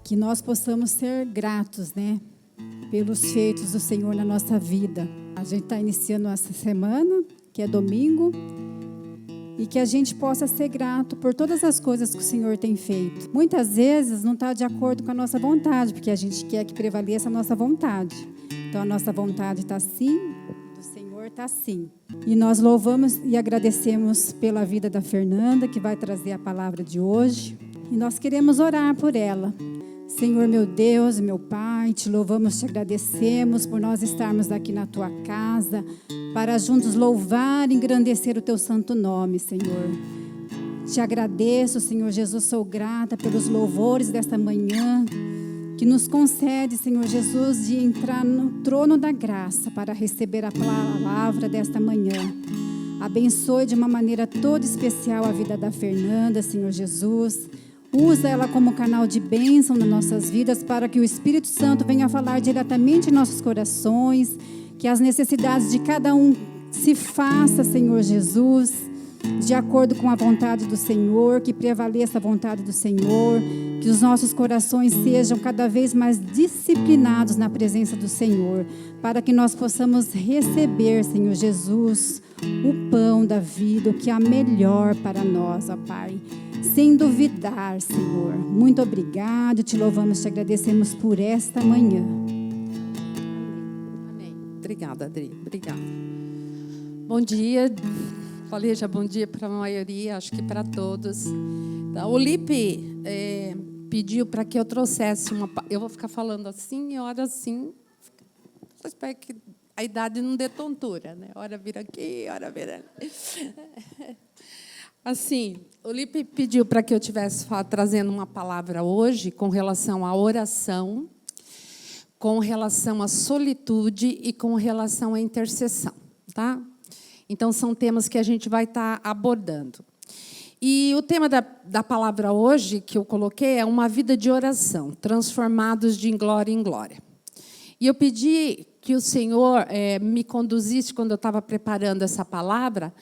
Que nós possamos ser gratos, né? Pelos feitos do Senhor na nossa vida. A gente está iniciando essa semana, que é domingo, e que a gente possa ser grato por todas as coisas que o Senhor tem feito. Muitas vezes não está de acordo com a nossa vontade, porque a gente quer que prevaleça a nossa vontade. Então a nossa vontade está assim, do Senhor está assim. E nós louvamos e agradecemos pela vida da Fernanda, que vai trazer a palavra de hoje. E nós queremos orar por ela. Senhor, meu Deus, meu Pai, te louvamos, te agradecemos por nós estarmos aqui na tua casa, para juntos louvar e engrandecer o teu santo nome, Senhor. Te agradeço, Senhor Jesus, sou grata pelos louvores desta manhã, que nos concede, Senhor Jesus, de entrar no trono da graça para receber a palavra desta manhã. Abençoe de uma maneira toda especial a vida da Fernanda, Senhor Jesus. Usa ela como canal de bênção nas nossas vidas, para que o Espírito Santo venha falar diretamente em nossos corações, que as necessidades de cada um se faça, Senhor Jesus, de acordo com a vontade do Senhor, que prevaleça a vontade do Senhor, que os nossos corações sejam cada vez mais disciplinados na presença do Senhor, para que nós possamos receber, Senhor Jesus, o pão da vida, o que é melhor para nós, ó Pai. Sem duvidar, Senhor. Muito obrigado, te louvamos, te agradecemos por esta manhã. Amém. Obrigada, Adri. Obrigada. Bom dia. Falei já bom dia para a maioria, acho que para todos. Então, o Lipe pediu para que eu trouxesse uma... Eu vou ficar falando assim, hora assim. Eu espero que a idade não dê tontura, né? Hora vira aqui, hora vira... Assim, o Lipe pediu para que eu estivesse trazendo uma palavra hoje com relação à oração, com relação à solitude e com relação à intercessão, tá? Então, são temas que a gente vai estar abordando. E o tema da palavra hoje, que eu coloquei, é uma vida de oração, transformados de glória em glória. E eu pedi que o Senhor me conduzisse, quando eu estava preparando essa palavra,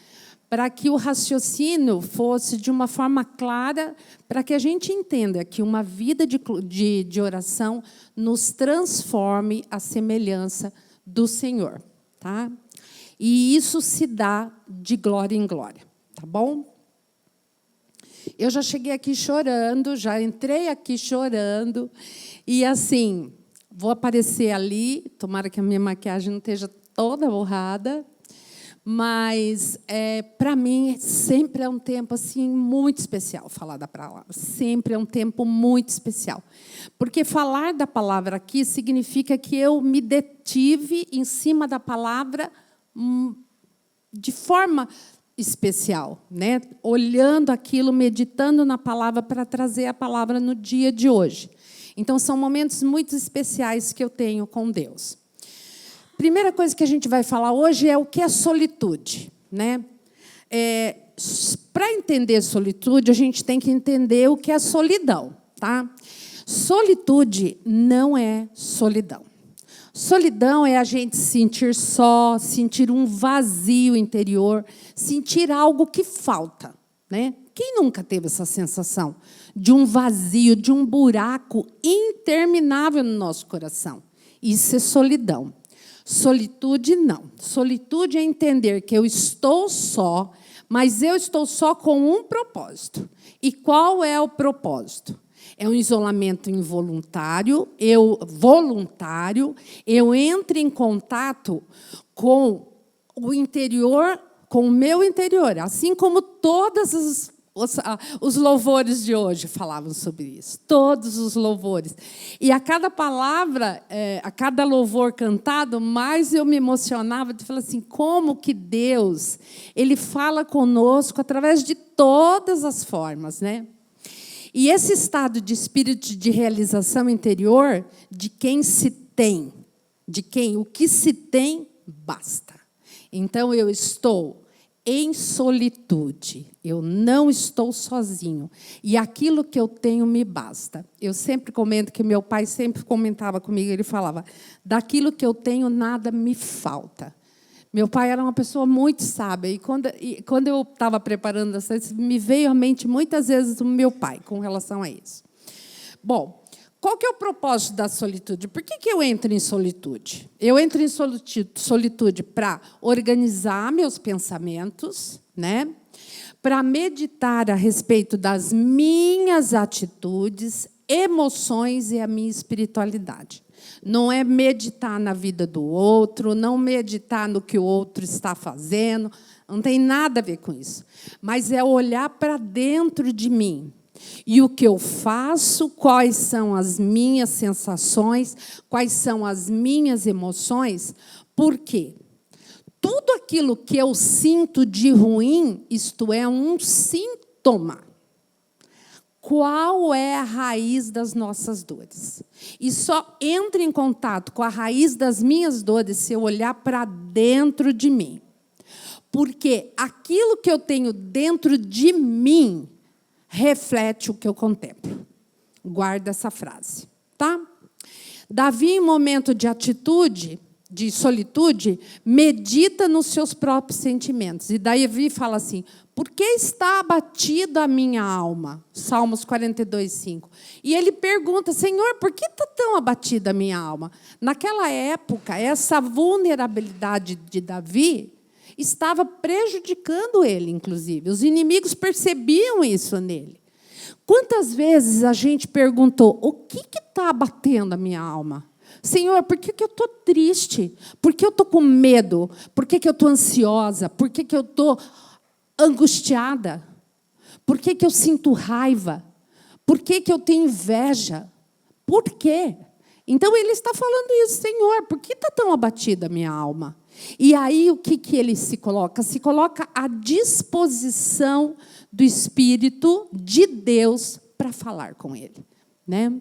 para que o raciocínio fosse de uma forma clara, para que a gente entenda que uma vida de oração nos transforme à semelhança do Senhor. Tá? E isso se dá de glória em glória. Tá bom? Eu já cheguei aqui chorando, já entrei aqui chorando, e assim, vou aparecer ali, tomara que a minha maquiagem não esteja toda borrada, mas, para mim, sempre é um tempo assim, muito especial falar da palavra. Sempre é um tempo muito especial. Porque falar da palavra aqui significa que eu me detive em cima da palavra de forma especial, né? Olhando aquilo, meditando na palavra para trazer a palavra no dia de hoje. Então, são momentos muito especiais que eu tenho com Deus. Primeira coisa que a gente vai falar hoje é o que é solitude, né? Para entender solitude, a gente tem que entender o que é solidão, tá? Solitude não é solidão. Solidão é a gente se sentir só, sentir um vazio interior, sentir algo que falta, né? Quem nunca teve essa sensação de um vazio, de um buraco interminável no nosso coração? Isso é solidão. Solitude, não. Solitude é entender que eu estou só, mas eu estou só com um propósito. E qual é o propósito? É um isolamento involuntário, voluntário, eu entro em contato com o interior, com o meu interior, assim como todos os louvores de hoje falavam sobre isso, todos os louvores. E a cada palavra, a cada louvor cantado, mais eu me emocionava de falar assim, como que Deus, Ele fala conosco através de todas as formas, né? E esse estado de espírito de realização interior, de quem se tem, de quem o que se tem, basta. Então, eu estou em solitude, eu não estou sozinho, e aquilo que eu tenho me basta. Eu sempre comento que meu pai sempre comentava comigo, ele falava, daquilo que eu tenho, nada me falta. Meu pai era uma pessoa muito sábia, e quando eu estava preparando essa, me veio à mente muitas vezes o meu pai com relação a isso. Bom, qual que é o propósito da solitude? Por que eu entro em solitude? Eu entro em solitude para organizar meus pensamentos, né? Para meditar a respeito das minhas atitudes, emoções e a minha espiritualidade. Não é meditar na vida do outro, não meditar no que o outro está fazendo, não tem nada a ver com isso. Mas é olhar para dentro de mim. E o que eu faço, quais são as minhas sensações, quais são as minhas emoções, por quê? Tudo aquilo que eu sinto de ruim, isto é um sintoma. Qual é a raiz das nossas dores? E só entro em contato com a raiz das minhas dores se eu olhar para dentro de mim. Porque aquilo que eu tenho dentro de mim reflete o que eu contemplo. Guarda essa frase, tá? Davi, em momento de atitude, de solitude, medita nos seus próprios sentimentos. E Davi fala assim: por que está abatida a minha alma? Salmos 42:5. E ele pergunta: Senhor, por que está tão abatida a minha alma? Naquela época, essa vulnerabilidade de Davi estava prejudicando ele, inclusive. Os inimigos percebiam isso nele. Quantas vezes a gente perguntou: o que está abatendo a minha alma? Senhor, por que eu estou triste? Por que eu estou com medo? Por que eu estou ansiosa? Por que eu estou angustiada? Por que eu sinto raiva? Por que eu tenho inveja? Por quê? Então, ele está falando isso: Senhor, por que está tão abatida a minha alma? E aí, o que ele se coloca? Se coloca à disposição do Espírito de Deus para falar com ele, né?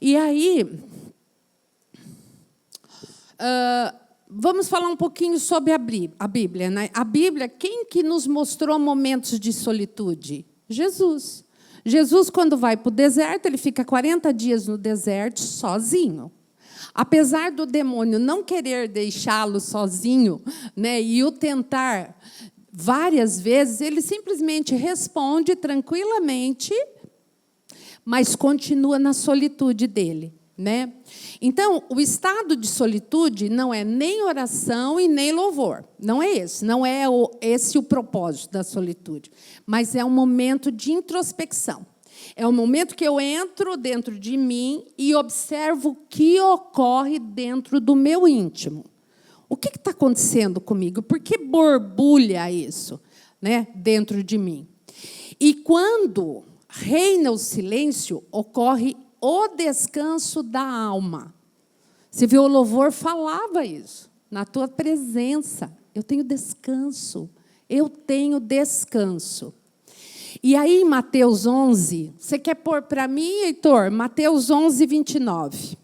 E aí, vamos falar um pouquinho sobre a Bíblia, né? A Bíblia, quem que nos mostrou momentos de solitude? Jesus. Jesus, quando vai para o deserto, ele fica 40 dias no deserto sozinho. Apesar do demônio não querer deixá-lo sozinho, né, e o tentar várias vezes, ele simplesmente responde tranquilamente, mas continua na solitude dele, né? Então, o estado de solitude não é nem oração e nem louvor. Não é esse. Não é esse o propósito da solitude. Mas é um momento de introspecção. É um momento que eu entro dentro de mim e observo o que ocorre dentro do meu íntimo. O que está acontecendo comigo? Por que borbulha isso, né, dentro de mim? E quando reina o silêncio, ocorre o descanso da alma. Você vê, o louvor falava isso. Na tua presença, eu tenho descanso. Eu tenho descanso. E aí, em Mateus 11, você quer pôr para mim, Heitor? Mateus 11, 29.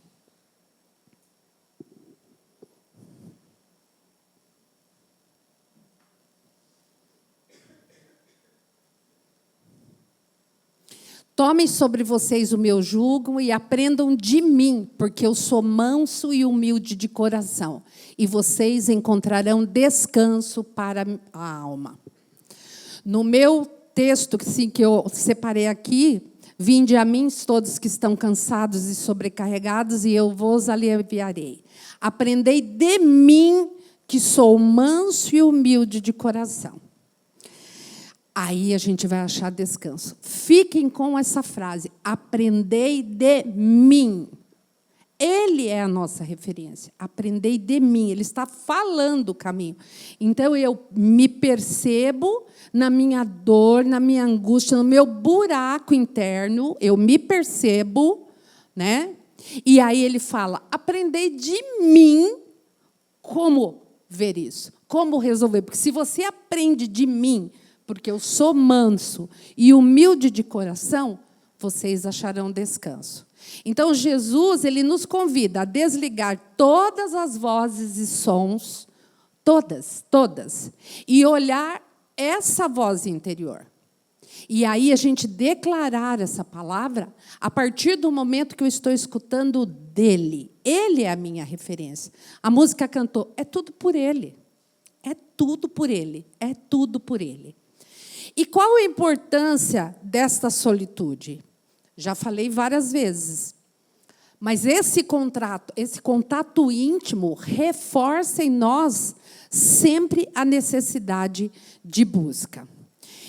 Tomem sobre vocês o meu jugo e aprendam de mim, porque eu sou manso e humilde de coração, e vocês encontrarão descanso para a alma. No meu texto que eu separei aqui: vinde a mim todos que estão cansados e sobrecarregados, e eu vos aliviarei. Aprendei de mim, que sou manso e humilde de coração. Aí a gente vai achar descanso. Fiquem com essa frase: aprendei de mim. Ele é a nossa referência. Aprendei de mim. Ele está falando o caminho. Então, eu me percebo na minha dor, na minha angústia, no meu buraco interno. Eu me percebo, né? E aí ele fala: aprendei de mim como ver isso, como resolver. Porque se você aprende de mim, porque eu sou manso e humilde de coração, vocês acharão descanso. Então, Jesus, ele nos convida a desligar todas as vozes e sons, todas, e olhar essa voz interior. E aí a gente declarar essa palavra a partir do momento que eu estou escutando dele. Ele é a minha referência. A música cantou: é tudo por ele. É tudo por ele. É tudo por ele. E qual a importância desta solitude? Já falei várias vezes. Mas esse contato íntimo reforça em nós sempre a necessidade de busca.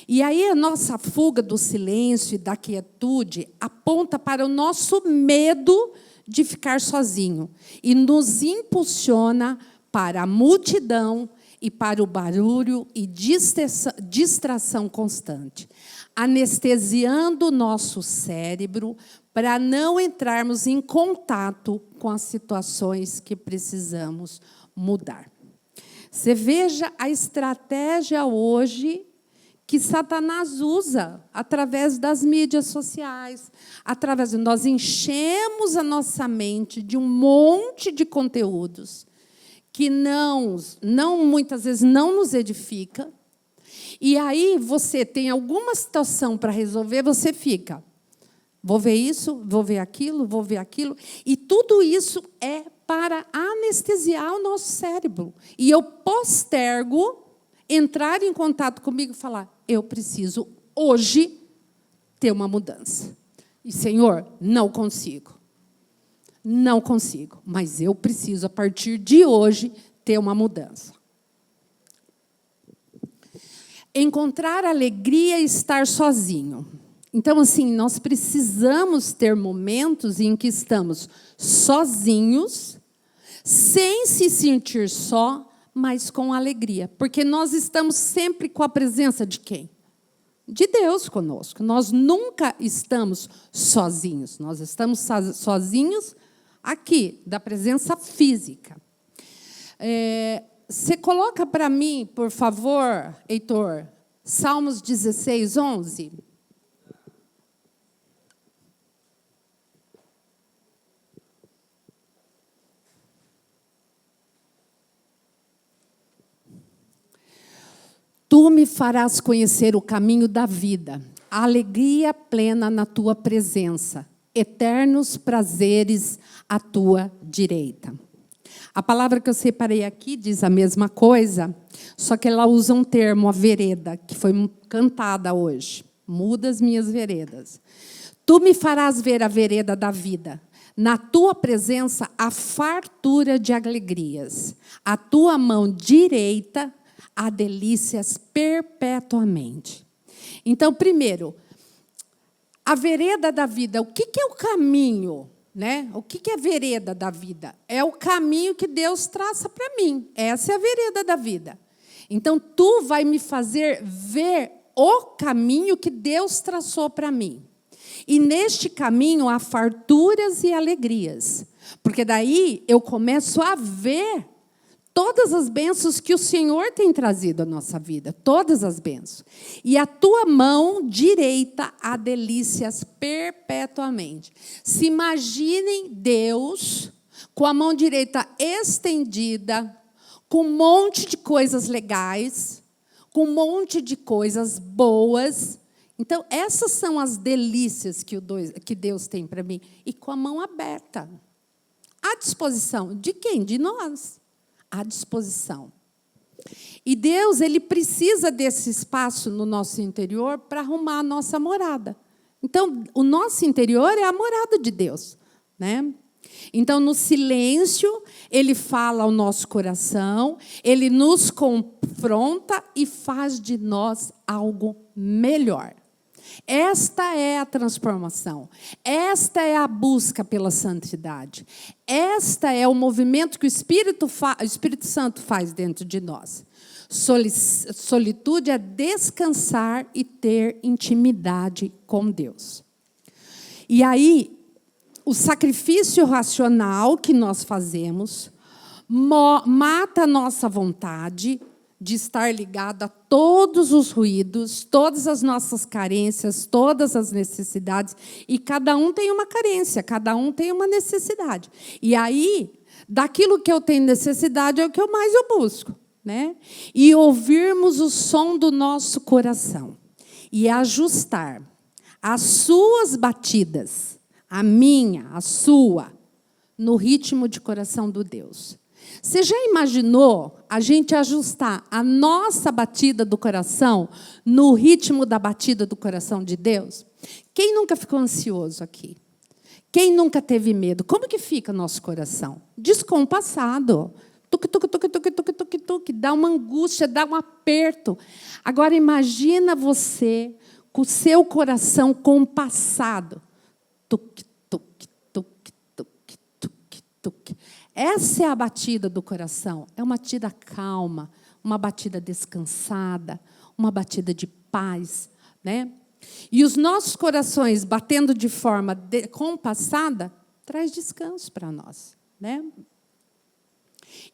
E aí a nossa fuga do silêncio e da quietude aponta para o nosso medo de ficar sozinho e nos impulsiona para a multidão e para o barulho e distração constante, anestesiando o nosso cérebro para não entrarmos em contato com as situações que precisamos mudar. Você veja a estratégia hoje que Satanás usa através das mídias sociais, nós enchemos a nossa mente de um monte de conteúdos que muitas vezes não nos edifica. E aí você tem alguma situação para resolver, você fica, vou ver isso, vou ver aquilo, e tudo isso é para anestesiar o nosso cérebro. E eu postergo entrar em contato comigo e falar, eu preciso hoje ter uma mudança. E, Senhor, não consigo, mas eu preciso, a partir de hoje, ter uma mudança. Encontrar alegria e estar sozinho. Então, assim, nós precisamos ter momentos em que estamos sozinhos, sem se sentir só, mas com alegria. Porque nós estamos sempre com a presença de quem? De Deus conosco. Nós nunca estamos sozinhos. Nós estamos sozinhos aqui, da presença física. Você coloca para mim, por favor, Heitor, Salmos 16, 11. Tu me farás conhecer o caminho da vida, a alegria plena na tua presença, eternos prazeres à tua direita. A palavra que eu separei aqui diz a mesma coisa, só que ela usa um termo, a vereda, que foi cantada hoje. Muda as minhas veredas. Tu me farás ver a vereda da vida. Na tua presença, a fartura de alegrias. A tua mão direita há delícias perpetuamente. Então, primeiro, a vereda da vida. O que é o caminho? Né? O que é a vereda da vida? É o caminho que Deus traça para mim. Essa é a vereda da vida. Então, tu vai me fazer ver o caminho que Deus traçou para mim. E neste caminho há farturas e alegrias. Porque daí eu começo a ver todas as bênçãos que o Senhor tem trazido à nossa vida, todas as bênçãos. E a tua mão direita há delícias perpetuamente. Se imaginem Deus com a mão direita estendida, com um monte de coisas legais, com um monte de coisas boas. Então, essas são as delícias que Deus tem para mim. E com a mão aberta. À disposição de quem? De nós. À disposição. E Deus, ele precisa desse espaço no nosso interior para arrumar a nossa morada. Então, o nosso interior é a morada de Deus, né? Então, no silêncio, ele fala ao nosso coração, ele nos confronta e faz de nós algo melhor. Esta é a transformação. Esta é a busca pela santidade. Esta é o movimento que o Espírito Santo faz dentro de nós. Solitude é descansar e ter intimidade com Deus. E aí, o sacrifício racional que nós fazemos mata a nossa vontade de estar ligado a todos os ruídos, todas as nossas carências, todas as necessidades. E cada um tem uma carência, cada um tem uma necessidade. E aí, daquilo que eu tenho necessidade é o que mais eu busco, né? E ouvirmos o som do nosso coração e ajustar as suas batidas, a minha, a sua, no ritmo de coração do Deus. Você já imaginou a gente ajustar a nossa batida do coração no ritmo da batida do coração de Deus? Quem nunca ficou ansioso aqui? Quem nunca teve medo? Como que fica nosso coração? Descompassado. Tuc, tuc, tuc, tuc, tuc, tuc, tuc, dá uma angústia, dá um aperto. Agora, imagina você com o seu coração compassado. Tuc, tuc, tuc, tuc, tuc, tuc. Essa é a batida do coração. É uma batida calma, uma batida descansada, uma batida de paz, né? E os nossos corações batendo de forma compassada traz descanso para nós, né?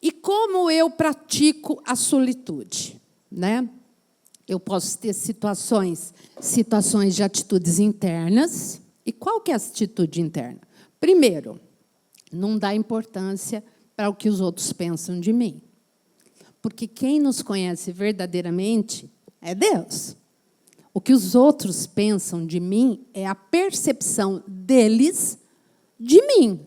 E como eu pratico a solitude, né? Eu posso ter situações de atitudes internas. E qual que é a atitude interna? Primeiro, não dá importância para o que os outros pensam de mim. Porque quem nos conhece verdadeiramente é Deus. O que os outros pensam de mim é a percepção deles de mim.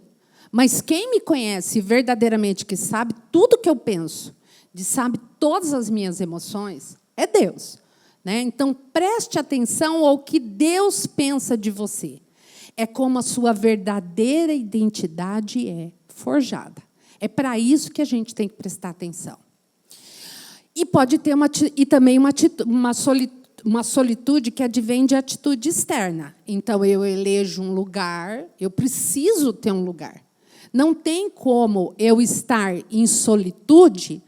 Mas quem me conhece verdadeiramente, que sabe tudo que eu penso, sabe todas as minhas emoções, é Deus, né? Então, preste atenção ao que Deus pensa de você. É como a sua verdadeira identidade é forjada. É para isso que a gente tem que prestar atenção. E pode ter também uma solitude que advém de atitude externa. Então, eu elejo um lugar, eu preciso ter um lugar. Não tem como eu estar em solitude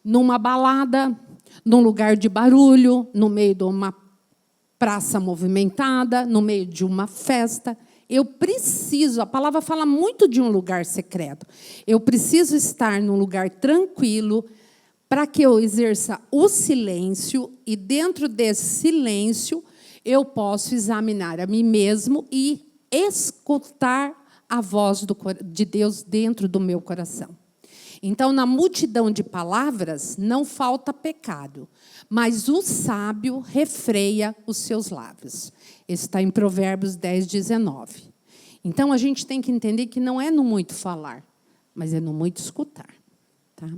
numa balada, num lugar de barulho, no meio de uma praça movimentada, no meio de uma festa. Eu preciso, a palavra fala muito de um lugar secreto. Eu preciso estar num lugar tranquilo para que eu exerça o silêncio e, dentro desse silêncio, eu possa examinar a mim mesmo e escutar a voz de Deus dentro do meu coração. Então, na multidão de palavras, não falta pecado, mas o sábio refreia os seus lábios. Isso está em Provérbios 10, 19. Então, a gente tem que entender que não é no muito falar, mas é no muito escutar. Tá?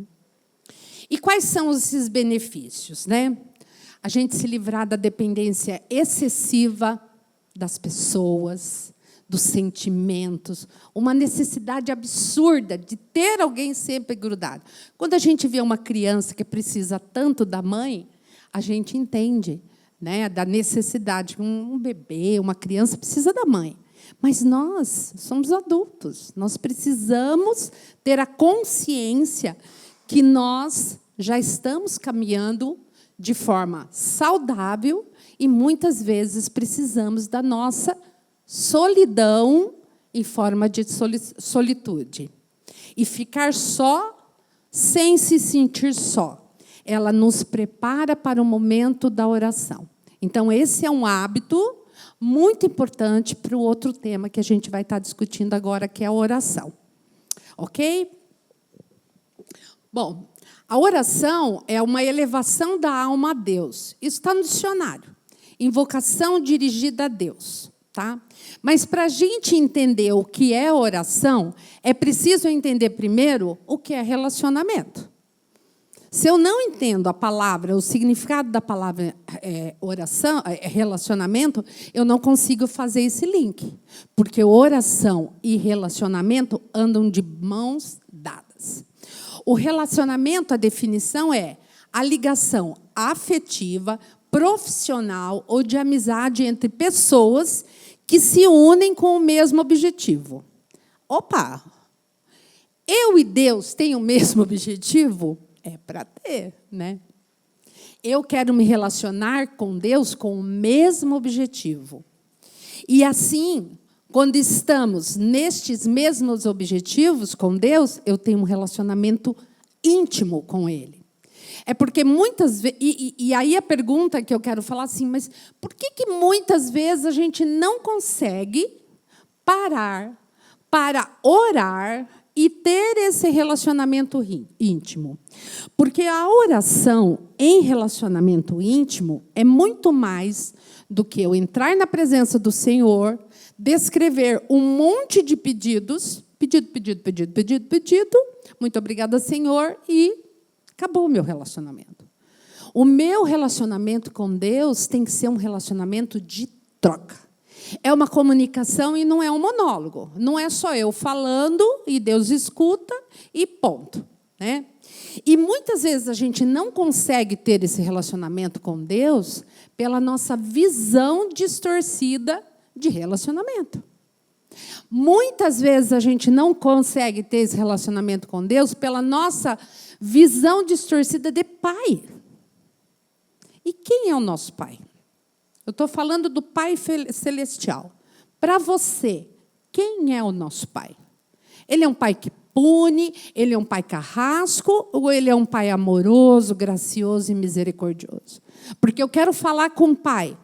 E quais são esses benefícios, né? A gente se livrar da dependência excessiva das pessoas, dos sentimentos, uma necessidade absurda de ter alguém sempre grudado. Quando a gente vê uma criança que precisa tanto da mãe, a gente entende, né, da necessidade. Um bebê, uma criança precisa da mãe. Mas nós somos adultos, nós precisamos ter a consciência que nós já estamos caminhando de forma saudável e, muitas vezes, precisamos da nossa solidão em forma de solitude. E ficar só, sem se sentir só. Ela nos prepara para o momento da oração. Então, esse é um hábito muito importante para o outro tema que a gente vai estar discutindo agora, que é a oração. Ok? Bom, a oração é uma elevação da alma a Deus. Isso está no dicionário. Invocação dirigida a Deus. Tá? Mas, para a gente entender o que é oração, é preciso entender primeiro o que é relacionamento. Se eu não entendo a palavra, o significado da palavra oração, relacionamento, eu não consigo fazer esse link. Porque oração e relacionamento andam de mãos dadas. O relacionamento, a definição é a ligação afetiva, profissional ou de amizade entre pessoas que se unem com o mesmo objetivo. Opa! Eu e Deus têm o mesmo objetivo? É para ter, né? Eu quero me relacionar com Deus com o mesmo objetivo. E assim, quando estamos nestes mesmos objetivos com Deus, eu tenho um relacionamento íntimo com Ele. É porque muitas vezes... E aí a pergunta que eu quero falar assim, mas por que muitas vezes a gente não consegue parar para orar e ter esse relacionamento íntimo? Porque a oração em relacionamento íntimo é muito mais do que eu entrar na presença do Senhor, descrever um monte de pedidos, pedido, muito obrigada, Senhor, e acabou o meu relacionamento. O meu relacionamento com Deus tem que ser um relacionamento de troca. É uma comunicação e não é um monólogo. Não é só eu falando e Deus escuta e ponto, né? E muitas vezes a gente não consegue ter esse relacionamento com Deus pela nossa visão distorcida de relacionamento. Muitas vezes a gente não consegue ter esse relacionamento com Deus pela nossa visão distorcida de pai. E quem é o nosso pai? Eu estou falando do Pai Celestial. Para você, quem é o nosso pai? Ele é um pai que pune, ele é um pai carrasco, ou ele é um pai amoroso, gracioso e misericordioso? Porque eu quero falar com um pai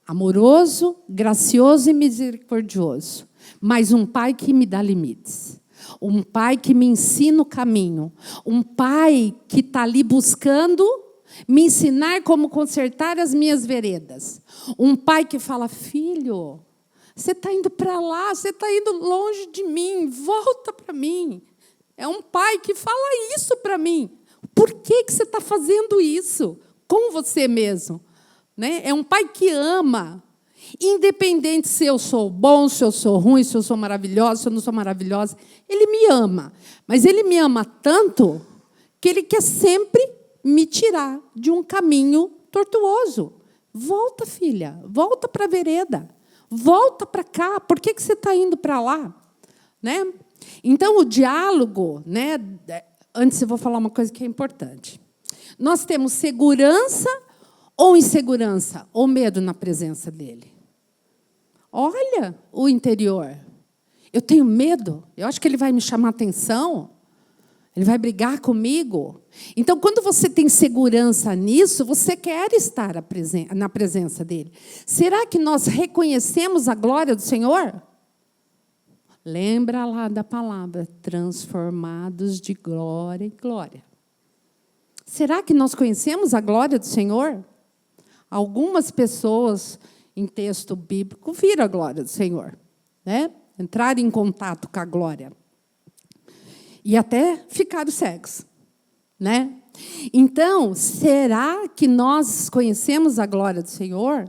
amoroso, gracioso e misericordioso, mas um pai que me dá limites. Um pai que me ensina o caminho. Um pai que está ali buscando me ensinar como consertar as minhas veredas. Um pai que fala, filho, você está indo para lá, você está indo longe de mim, volta para mim. É um pai que fala isso para mim. Por que você está fazendo isso com você mesmo? Né? É um pai que ama. Independente se eu sou bom, se eu sou ruim, se eu sou maravilhosa, se eu não sou maravilhosa, ele me ama. Mas ele me ama tanto que ele quer sempre me tirar de um caminho tortuoso. Volta, filha, volta para a vereda. Volta para cá. Por que você está indo para lá? Né? Então, o diálogo, né? Antes eu vou falar uma coisa que é importante. Nós temos segurança ou insegurança, ou medo na presença dele. Olha o interior. Eu tenho medo. Eu acho que ele vai me chamar a atenção. Ele vai brigar comigo. Então, quando você tem segurança nisso, você quer estar na presença dele. Será que nós reconhecemos a glória do Senhor? Lembra lá da palavra, transformados de glória em glória. Será que nós conhecemos a glória do Senhor? Algumas pessoas, em texto bíblico, viram a glória do Senhor, né? Entraram em contato com a glória. E até ficaram cegos, né? Então, será que nós conhecemos a glória do Senhor?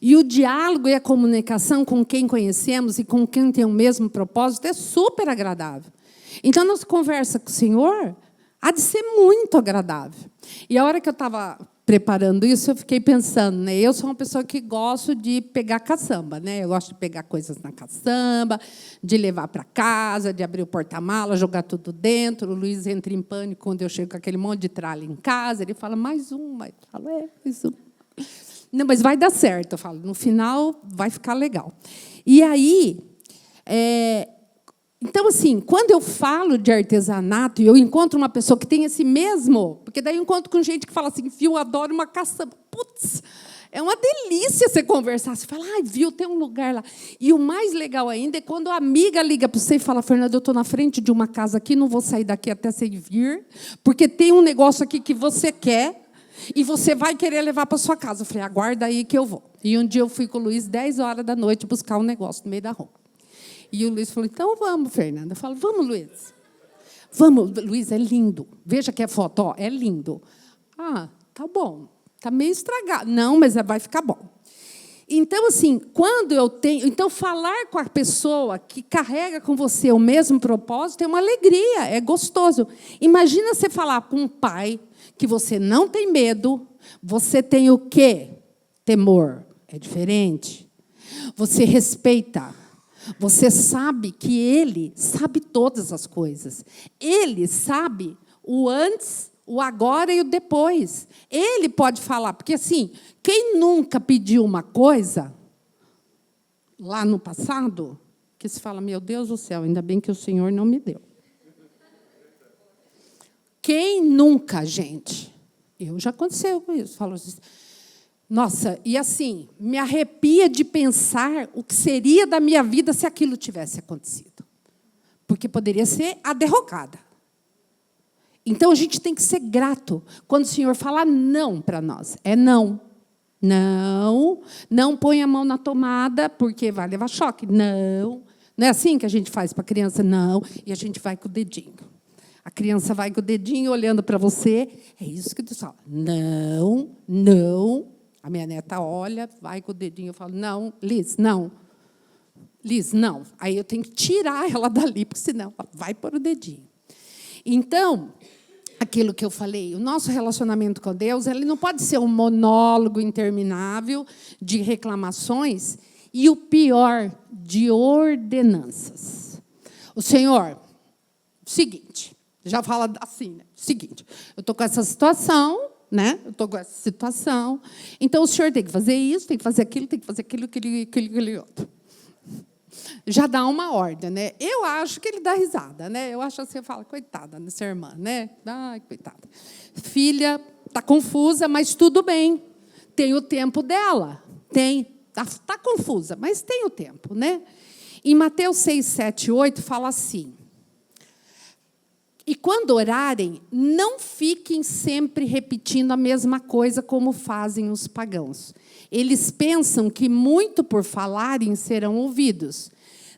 E o diálogo e a comunicação com quem conhecemos e com quem tem o mesmo propósito é super agradável. Então, nossa conversa com o Senhor há de ser muito agradável. E a hora que eu estava preparando isso, eu fiquei pensando, né? Eu sou uma pessoa que gosto de pegar caçamba, né? Eu gosto de pegar coisas na caçamba, de levar para casa, de abrir o porta-mala, jogar tudo dentro. O Luiz entra em pânico quando eu chego com aquele monte de tralha em casa. Ele fala, mais uma. Eu falo, mais uma. Não, mas vai dar certo. Eu falo, no final vai ficar legal. E aí, então, assim, quando eu falo de artesanato e eu encontro uma pessoa que tem esse mesmo, porque daí eu encontro com gente que fala assim, viu, adoro uma caçamba. Putz, é uma delícia você conversar. Você fala, viu, tem um lugar lá. E o mais legal ainda é quando a amiga liga para você e fala, Fernanda, eu estou na frente de uma casa aqui, não vou sair daqui até você vir, porque tem um negócio aqui que você quer e você vai querer levar para sua casa. Eu falei, aguarda aí que eu vou. E um dia eu fui com o Luiz, 10 horas da noite, buscar um negócio no meio da rua. E o Luiz falou, então vamos, Fernanda. Eu falo, vamos, Luiz. Vamos, Luiz, é lindo. Veja que é foto, ó, é lindo. Tá bom. Está meio estragado. Não, mas vai ficar bom. Então, assim, quando eu tenho... Então, falar com a pessoa que carrega com você o mesmo propósito é uma alegria, é gostoso. Imagina você falar com um pai que você não tem medo, você tem o quê? Temor. É diferente. Você respeita. Você sabe que ele sabe todas as coisas. Ele sabe o antes, o agora e o depois. Ele pode falar, porque assim, quem nunca pediu uma coisa lá no passado, que se fala, meu Deus do céu, ainda bem que o Senhor não me deu. Quem nunca, gente? Eu já aconteceu com isso. Falo assim, nossa, e assim, me arrepia de pensar o que seria da minha vida se aquilo tivesse acontecido. Porque poderia ser a derrocada. Então, a gente tem que ser grato quando o Senhor fala não para nós. É não. Não. Não põe a mão na tomada, porque vai levar choque. Não. Não é assim que a gente faz para a criança? Não. E a gente vai com o dedinho. A criança vai com o dedinho olhando para você. É isso que Deus fala. Não, não. A minha neta olha, vai com o dedinho, eu falo, não, Liz, não. Liz, não. Aí eu tenho que tirar ela dali, porque senão ela vai pôr o dedinho. Então, aquilo que eu falei, o nosso relacionamento com Deus, ele não pode ser um monólogo interminável de reclamações e, o pior, de ordenanças. O Senhor, seguinte, já fala assim, né? Seguinte, eu estou com essa situação, né? Eu estou com essa situação, então o Senhor tem que fazer isso, tem que fazer aquilo, aquele outro. Já dá uma ordem, né? Eu acho que ele dá risada, né? Eu acho assim, fala, coitada dessa irmã, né? Ai, coitada. Filha, está confusa, mas tudo bem. Tem o tempo dela. Está confusa, mas tem o tempo, né? Em Mateus 6, 7, 8, fala assim: e quando orarem, não fiquem sempre repetindo a mesma coisa como fazem os pagãos. Eles pensam que muito por falarem serão ouvidos.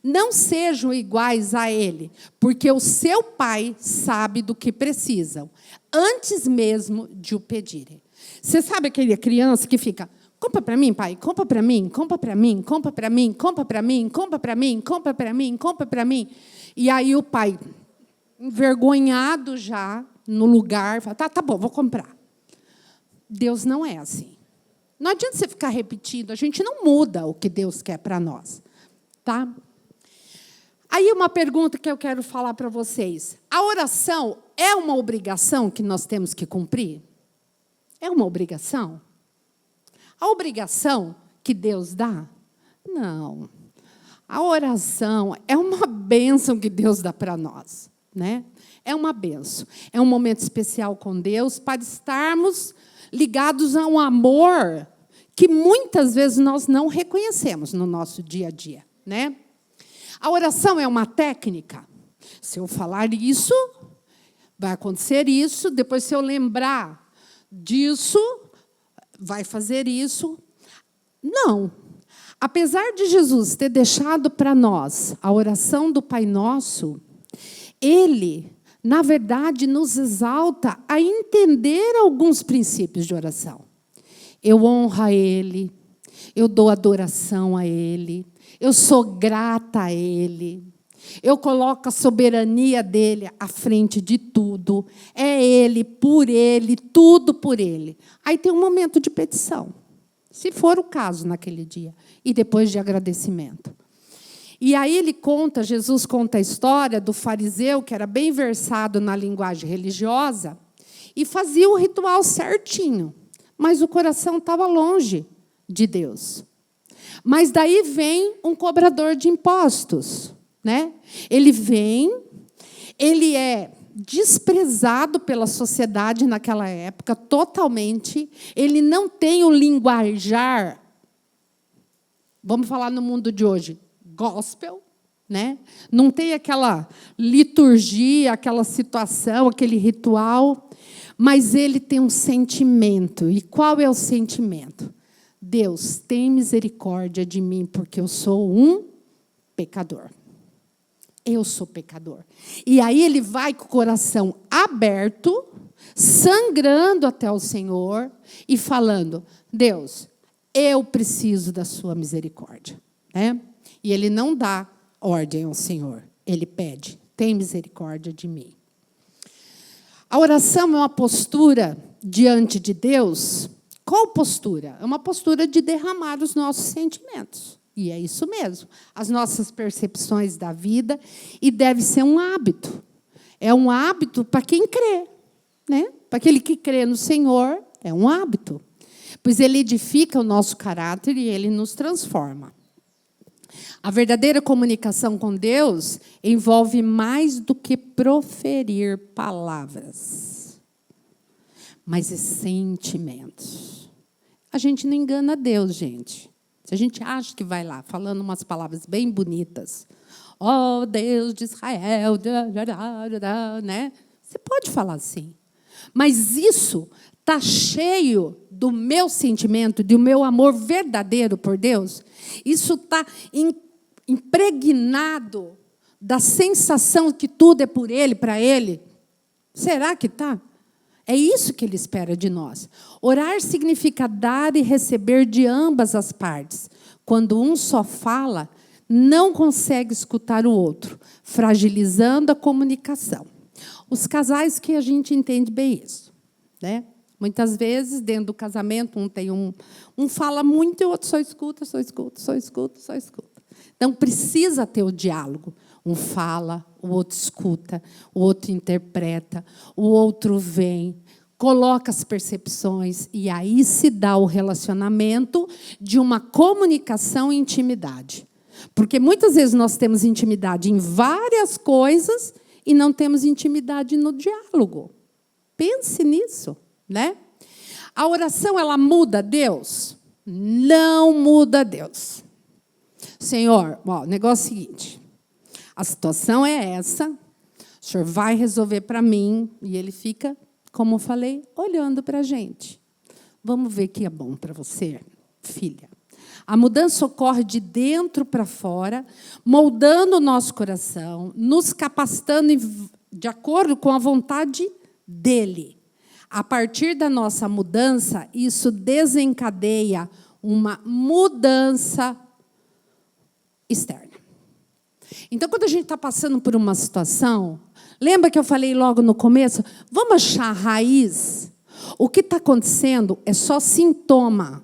Não sejam iguais a ele, porque o seu pai sabe do que precisam, antes mesmo de o pedirem. Você sabe aquela criança que fica, compra para mim, pai, compra para mim, compra para mim, compra para mim, compra para mim, compra para mim, compra para mim, compra para mim. E aí o pai, envergonhado já no lugar, fala, tá bom, vou comprar. Deus não é assim. Não adianta você ficar repetindo, a gente não muda o que Deus quer para nós. Tá? Aí uma pergunta que eu quero falar para vocês. A oração é uma obrigação que nós temos que cumprir? É uma obrigação? A obrigação que Deus dá? Não. A oração é uma bênção que Deus dá para nós. Né? É uma bênção. É um momento especial com Deus para estarmos ligados a um amor que muitas vezes nós não reconhecemos no nosso dia a dia. Né? A oração é uma técnica. Se eu falar isso, vai acontecer isso. Depois, se eu lembrar disso, vai fazer isso. Não. Apesar de Jesus ter deixado para nós a oração do Pai Nosso, Ele, na verdade, nos exalta a entender alguns princípios de oração. Eu honro a Ele, eu dou adoração a Ele, eu sou grata a Ele, eu coloco a soberania dEle à frente de tudo. É Ele, por Ele, tudo por Ele. Aí tem um momento de petição, se for o caso naquele dia, e depois de agradecimento. E aí Jesus conta a história do fariseu, que era bem versado na linguagem religiosa, e fazia o ritual certinho, mas o coração estava longe de Deus. Mas daí vem um cobrador de impostos, né? Ele vem, ele é desprezado pela sociedade naquela época, totalmente. Ele não tem o linguajar, vamos falar no mundo de hoje, gospel, né? Não tem aquela liturgia, aquela situação, aquele ritual, mas ele tem um sentimento. E qual é o sentimento? Deus, tem misericórdia de mim, porque eu sou um pecador. Eu sou pecador. E aí ele vai com o coração aberto, sangrando até o Senhor e falando, Deus, eu preciso da sua misericórdia. Né? E ele não dá ordem ao Senhor, ele pede, tem misericórdia de mim. A oração é uma postura diante de Deus. Qual postura? É uma postura de derramar os nossos sentimentos. E é isso mesmo, as nossas percepções da vida, e deve ser um hábito. É um hábito para quem crê. Né? Para aquele que crê no Senhor, é um hábito. Pois ele edifica o nosso caráter e ele nos transforma. A verdadeira comunicação com Deus envolve mais do que proferir palavras, mas sentimentos. A gente não engana Deus, gente. Se a gente acha que vai lá falando umas palavras bem bonitas, ó Deus de Israel, né? Você pode falar assim, mas isso está cheio do meu sentimento, do meu amor verdadeiro por Deus. Isso está impregnado da sensação que tudo é por Ele, para Ele. Será que está? É isso que Ele espera de nós. Orar significa dar e receber de ambas as partes. Quando um só fala, não consegue escutar o outro, fragilizando a comunicação. Os casais que a gente entende bem isso, né? Muitas vezes, dentro do casamento, um fala muito e o outro só escuta, só escuta, só escuta, só escuta. Então, precisa ter o diálogo. Um fala, o outro escuta, o outro interpreta, o outro vem, coloca as percepções, e aí se dá o relacionamento de uma comunicação e intimidade. Porque, muitas vezes, nós temos intimidade em várias coisas e não temos intimidade no diálogo. Pense nisso. Né? A oração, ela muda Deus? Não muda Deus. Senhor, o negócio é o seguinte, a situação é essa, o Senhor vai resolver para mim, e ele fica, como eu falei, olhando para a gente. Vamos ver o que é bom para você, filha. A mudança ocorre de dentro para fora, moldando o nosso coração, nos capacitando de acordo com a vontade dele. A partir da nossa mudança, isso desencadeia uma mudança externa. Então, quando a gente está passando por uma situação, lembra que eu falei logo no começo? Vamos achar a raiz? O que está acontecendo é só sintoma.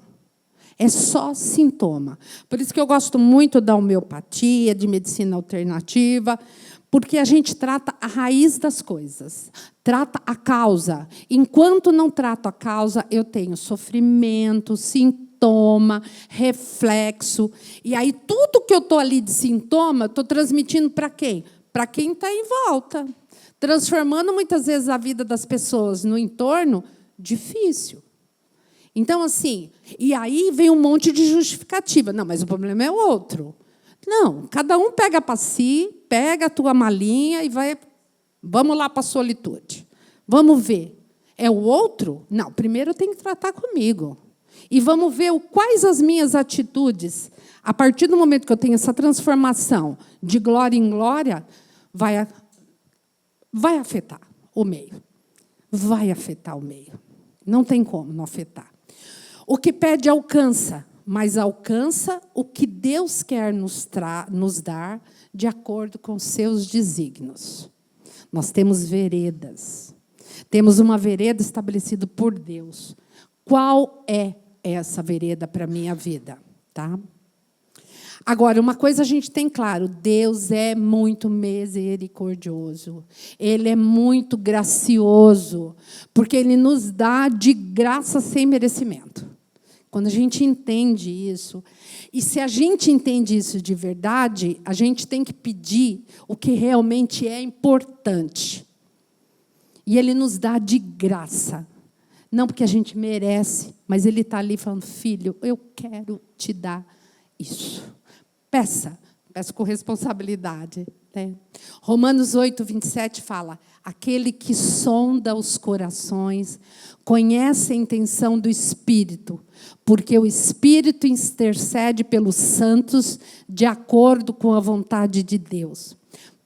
É só sintoma. Por isso que eu gosto muito da homeopatia, de medicina alternativa, porque a gente trata a raiz das coisas, trata a causa. Enquanto não trato a causa, eu tenho sofrimento, sintoma, reflexo. E aí, tudo que eu estou ali de sintoma, estou transmitindo para quem? Para quem está em volta. Transformando, muitas vezes, a vida das pessoas no entorno difícil. Então, assim, e aí vem um monte de justificativa. Não, mas o problema é o outro. Não, cada um pega para si, pega a tua malinha e vai. Vamos lá para a solitude. Vamos ver. É o outro? Não, primeiro eu tenho que tratar comigo. E vamos ver quais as minhas atitudes, a partir do momento que eu tenho essa transformação de glória em glória, vai afetar o meio. Vai afetar o meio. Não tem como não afetar. O que pede alcança, mas alcança o que Deus quer nos dar de acordo com seus desígnios. Nós temos veredas. Temos uma vereda estabelecida por Deus. Qual é essa vereda para a minha vida? Tá? Agora, uma coisa a gente tem claro, Deus é muito misericordioso. Ele é muito gracioso, porque Ele nos dá de graça sem merecimento. Quando a gente entende isso, e se a gente entende isso de verdade, a gente tem que pedir o que realmente é importante. E Ele nos dá de graça. Não porque a gente merece, mas Ele está ali falando, filho, eu quero te dar isso. Peça com responsabilidade. Né? Romanos 8, 27 fala, aquele que sonda os corações, conhece a intenção do Espírito, porque o Espírito intercede pelos santos de acordo com a vontade de Deus.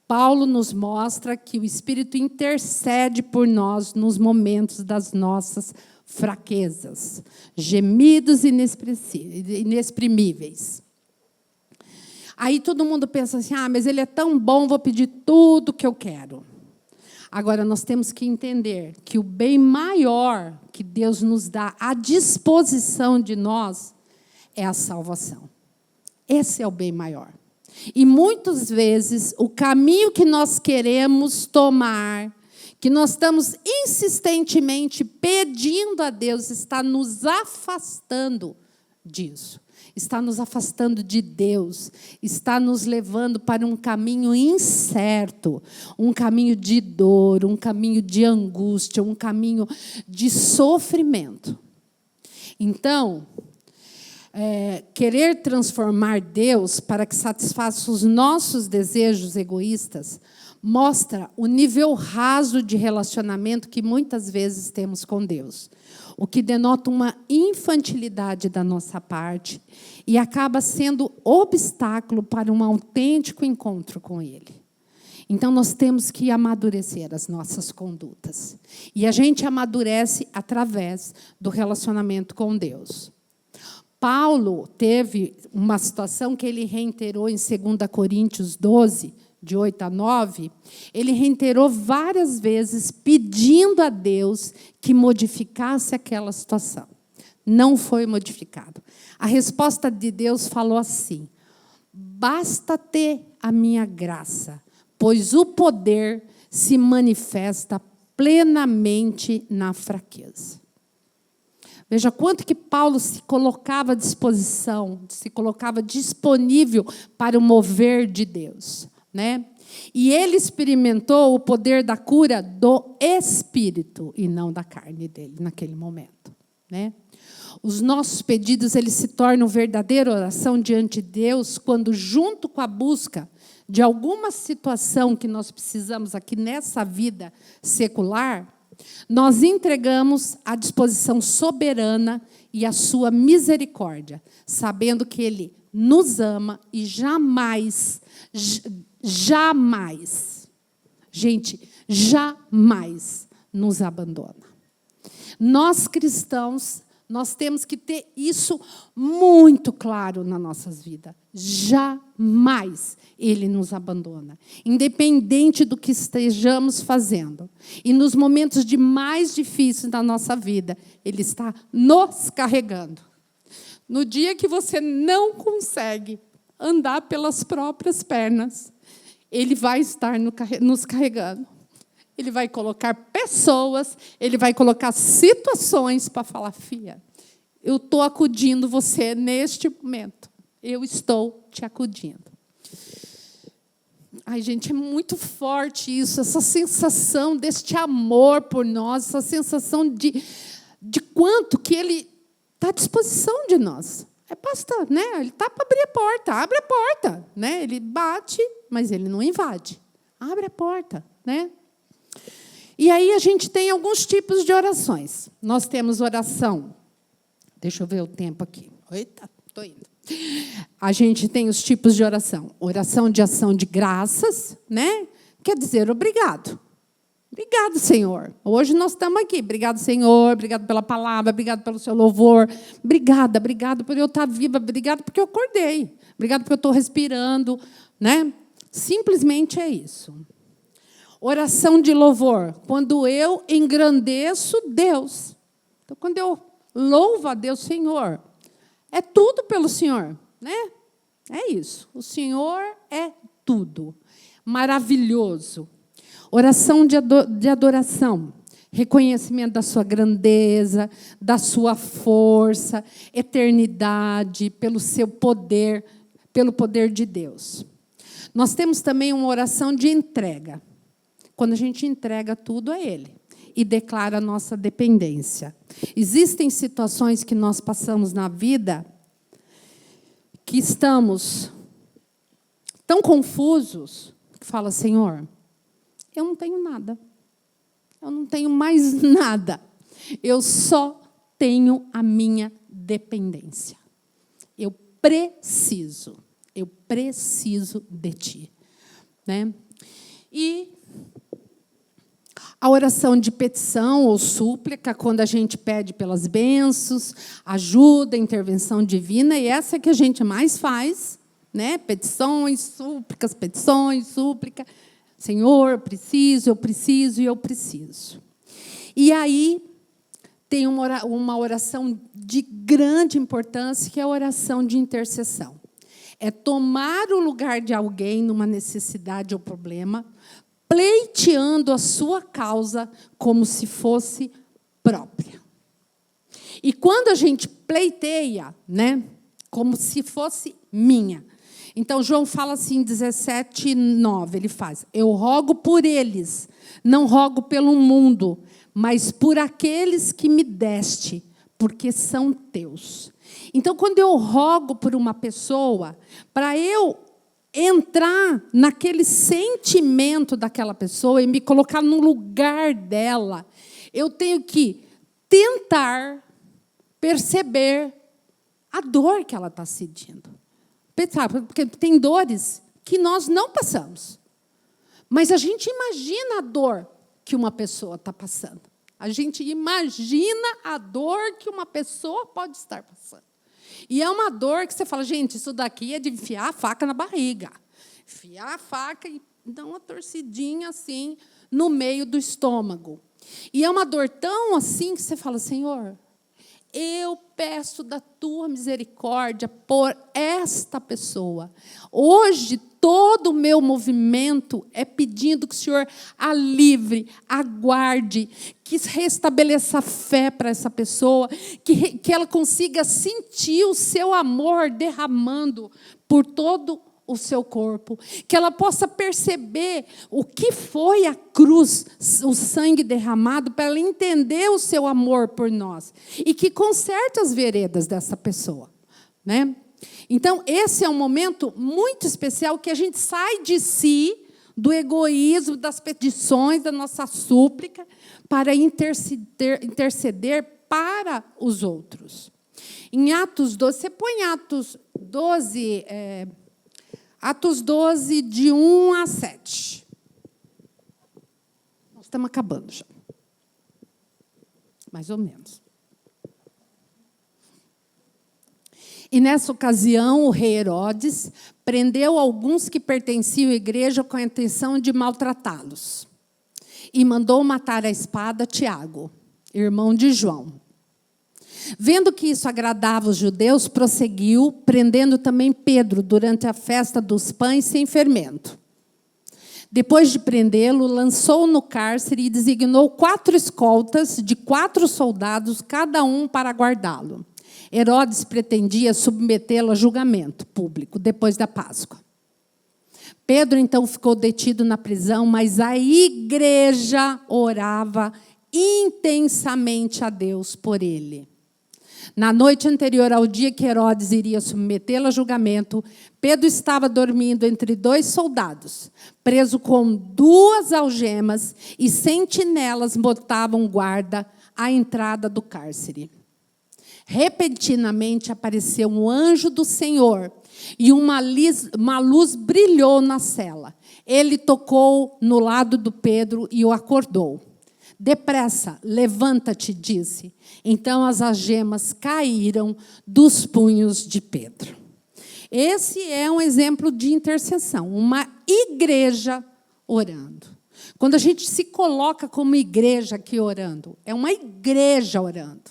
Paulo nos mostra que o Espírito intercede por nós nos momentos das nossas fraquezas, gemidos inexprimíveis. Aí todo mundo pensa assim, mas ele é tão bom, vou pedir tudo o que eu quero. Agora, nós temos que entender que o bem maior que Deus nos dá à disposição de nós é a salvação. Esse é o bem maior. E, muitas vezes, o caminho que nós queremos tomar, que nós estamos insistentemente pedindo a Deus, está nos afastando disso. Está nos afastando de Deus, está nos levando para um caminho incerto, um caminho de dor, um caminho de angústia, um caminho de sofrimento. Então, querer transformar Deus para que satisfaça os nossos desejos egoístas mostra o nível raso de relacionamento que muitas vezes temos com Deus, o que denota uma infantilidade da nossa parte e acaba sendo obstáculo para um autêntico encontro com Ele. Então, nós temos que amadurecer as nossas condutas. E a gente amadurece através do relacionamento com Deus. Paulo teve uma situação que ele reiterou em 2 Coríntios 12, de 8 a 9. Ele reiterou várias vezes, pedindo a Deus que modificasse aquela situação. Não foi modificado. A resposta de Deus falou assim: basta-te a minha graça, pois o poder se manifesta plenamente na fraqueza. Veja quanto que Paulo se colocava à disposição, se colocava disponível para o mover de Deus, né? E ele experimentou o poder da cura do Espírito e não da carne dele naquele momento, né? Os nossos pedidos, eles se tornam verdadeira oração diante de Deus quando, junto com a busca de alguma situação que nós precisamos aqui nessa vida secular, nós entregamos a disposição soberana e a sua misericórdia, sabendo que Ele nos ama e jamais, jamais nos abandona. Nós cristãos, nós temos que ter isso muito claro nas nossas vidas. Jamais Ele nos abandona, independente do que estejamos fazendo. E nos momentos de mais difíceis da nossa vida, Ele está nos carregando. No dia que você não consegue andar pelas próprias pernas, Ele vai estar nos carregando. Ele vai colocar pessoas, Ele vai colocar situações para falar: filha, eu estou acudindo você neste momento. Eu estou te acudindo. Ai, gente, é muito forte isso, essa sensação deste amor por nós, essa sensação de quanto que Ele está à disposição de nós. Basta, né? Ele está para abrir a porta, abre a porta, né? Ele bate, mas Ele não invade. Abre a porta, né? E aí a gente tem alguns tipos de orações. Nós temos oração. Deixa eu ver o tempo aqui. Eita, estou indo. A gente tem os tipos de oração. Oração de ação de graças, né? Quer dizer, obrigado. Obrigado, Senhor. Hoje nós estamos aqui. Obrigado, Senhor. Obrigado pela palavra. Obrigado pelo seu louvor. Obrigado por eu estar viva. Obrigado porque eu acordei. Obrigado porque eu estou respirando, né? Simplesmente é isso. Oração de louvor. Quando eu engrandeço Deus. Então, quando eu louvo a Deus, Senhor, é tudo pelo Senhor, né? É isso. O Senhor é tudo. Maravilhoso. Oração de adoração. Reconhecimento da sua grandeza, da sua força, eternidade, pelo seu poder, pelo poder de Deus. Nós temos também uma oração de entrega. Quando a gente entrega tudo a Ele e declara a nossa dependência. Existem situações que nós passamos na vida que estamos tão confusos que fala: Senhor, eu não tenho nada. Eu não tenho mais nada. Eu só tenho a minha dependência. Eu preciso de Ti. Né? E a oração de petição ou súplica, quando a gente pede pelas bênçãos, ajuda, intervenção divina, e essa é que a gente mais faz, né? Petições, súplica. Senhor, eu preciso e eu preciso. E aí tem uma oração de grande importância, que é a oração de intercessão. É tomar o lugar de alguém numa necessidade ou problema, pleiteando a sua causa como se fosse própria. E quando a gente pleiteia, né, como se fosse minha. Então, João fala assim, 17:9, ele faz: eu rogo por eles, não rogo pelo mundo, mas por aqueles que me deste, porque são teus. Então, quando eu rogo por uma pessoa, para eu entrar naquele sentimento daquela pessoa e me colocar no lugar dela, eu tenho que tentar perceber a dor que ela está sentindo. Porque tem dores que nós não passamos. Mas a gente imagina a dor que uma pessoa está passando. A gente imagina a dor que uma pessoa pode estar passando. E é uma dor que você fala, gente, isso daqui é de enfiar a faca na barriga. Enfiar a faca e dar uma torcidinha assim no meio do estômago. E é uma dor tão assim que você fala, Senhor, eu peço da tua misericórdia por esta pessoa. Hoje, todo o meu movimento é pedindo que o Senhor a livre, a guarde, que restabeleça a fé para essa pessoa, que ela consiga sentir o seu amor derramando por todo o seu corpo, que ela possa perceber o que foi a cruz, o sangue derramado, para ela entender o seu amor por nós e que conserte as veredas dessa pessoa, né? Então, esse é um momento muito especial que a gente sai de si, do egoísmo, das petições, da nossa súplica, para interceder para os outros. Em Atos 12, você põe Atos 12, Atos 12, de 1 a 7. Nós estamos acabando já. Mais ou menos. E, nessa ocasião, o rei Herodes prendeu alguns que pertenciam à igreja com a intenção de maltratá-los. E mandou matar à espada Tiago, irmão de João. Vendo que isso agradava os judeus, prosseguiu, prendendo também Pedro durante a festa dos pães sem fermento. Depois de prendê-lo, lançou-o no cárcere e designou 4 escoltas de 4 soldados, cada um para guardá-lo. Herodes pretendia submetê-lo a julgamento público depois da Páscoa. Pedro, então, ficou detido na prisão, mas a igreja orava intensamente a Deus por ele. Na noite anterior ao dia que Herodes iria submetê-lo a julgamento, Pedro estava dormindo entre 2 soldados, preso com 2 algemas, e sentinelas botavam guarda à entrada do cárcere. Repentinamente apareceu um anjo do Senhor, e uma luz brilhou na cela. Ele tocou no lado do Pedro e o acordou. Depressa, levanta-te, disse. Então as algemas caíram dos punhos de Pedro. Esse é um exemplo de intercessão, uma igreja orando. Quando a gente se coloca como igreja aqui orando, é uma igreja orando,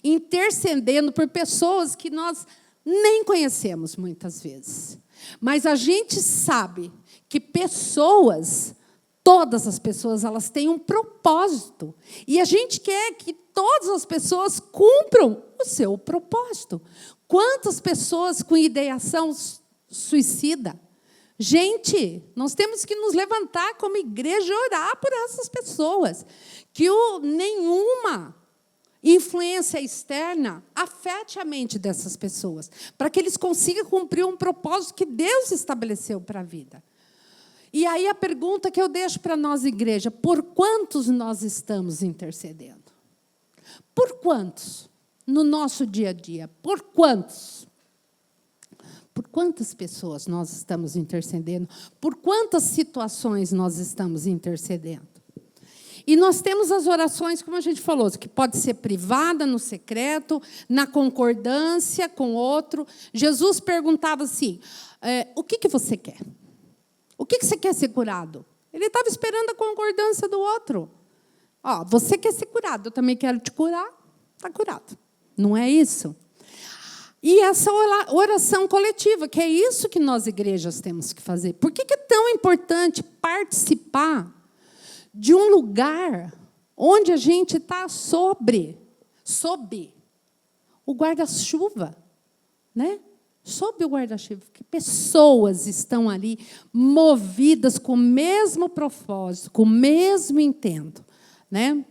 intercedendo por pessoas que nós nem conhecemos muitas vezes. Mas a gente sabe que pessoas, todas as pessoas, elas têm um propósito. E a gente quer que todas as pessoas cumpram o seu propósito. Quantas pessoas com ideação suicida? Gente, nós temos que nos levantar como igreja e orar por essas pessoas. Que nenhuma influência externa afete a mente dessas pessoas, para que eles consigam cumprir um propósito que Deus estabeleceu para a vida. E aí a pergunta que eu deixo para nós, igreja, por quantos nós estamos intercedendo? Por quantos? No nosso dia a dia, por quantos? Por quantas pessoas nós estamos intercedendo? Por quantas situações nós estamos intercedendo? E nós temos as orações, como a gente falou, que pode ser privada, no secreto, na concordância com outro. Jesus perguntava assim, o que você quer? O que você quer ser curado? Ele estava esperando a concordância do outro. Você quer ser curado, eu também quero te curar, está curado. Não é isso? E essa oração coletiva, que é isso que nós, igrejas, temos que fazer. Por que é tão importante participar de um lugar onde a gente está sob o guarda-chuva, né? Sob o guarda-chuva, que pessoas estão ali movidas com o mesmo propósito, com o mesmo intento, né?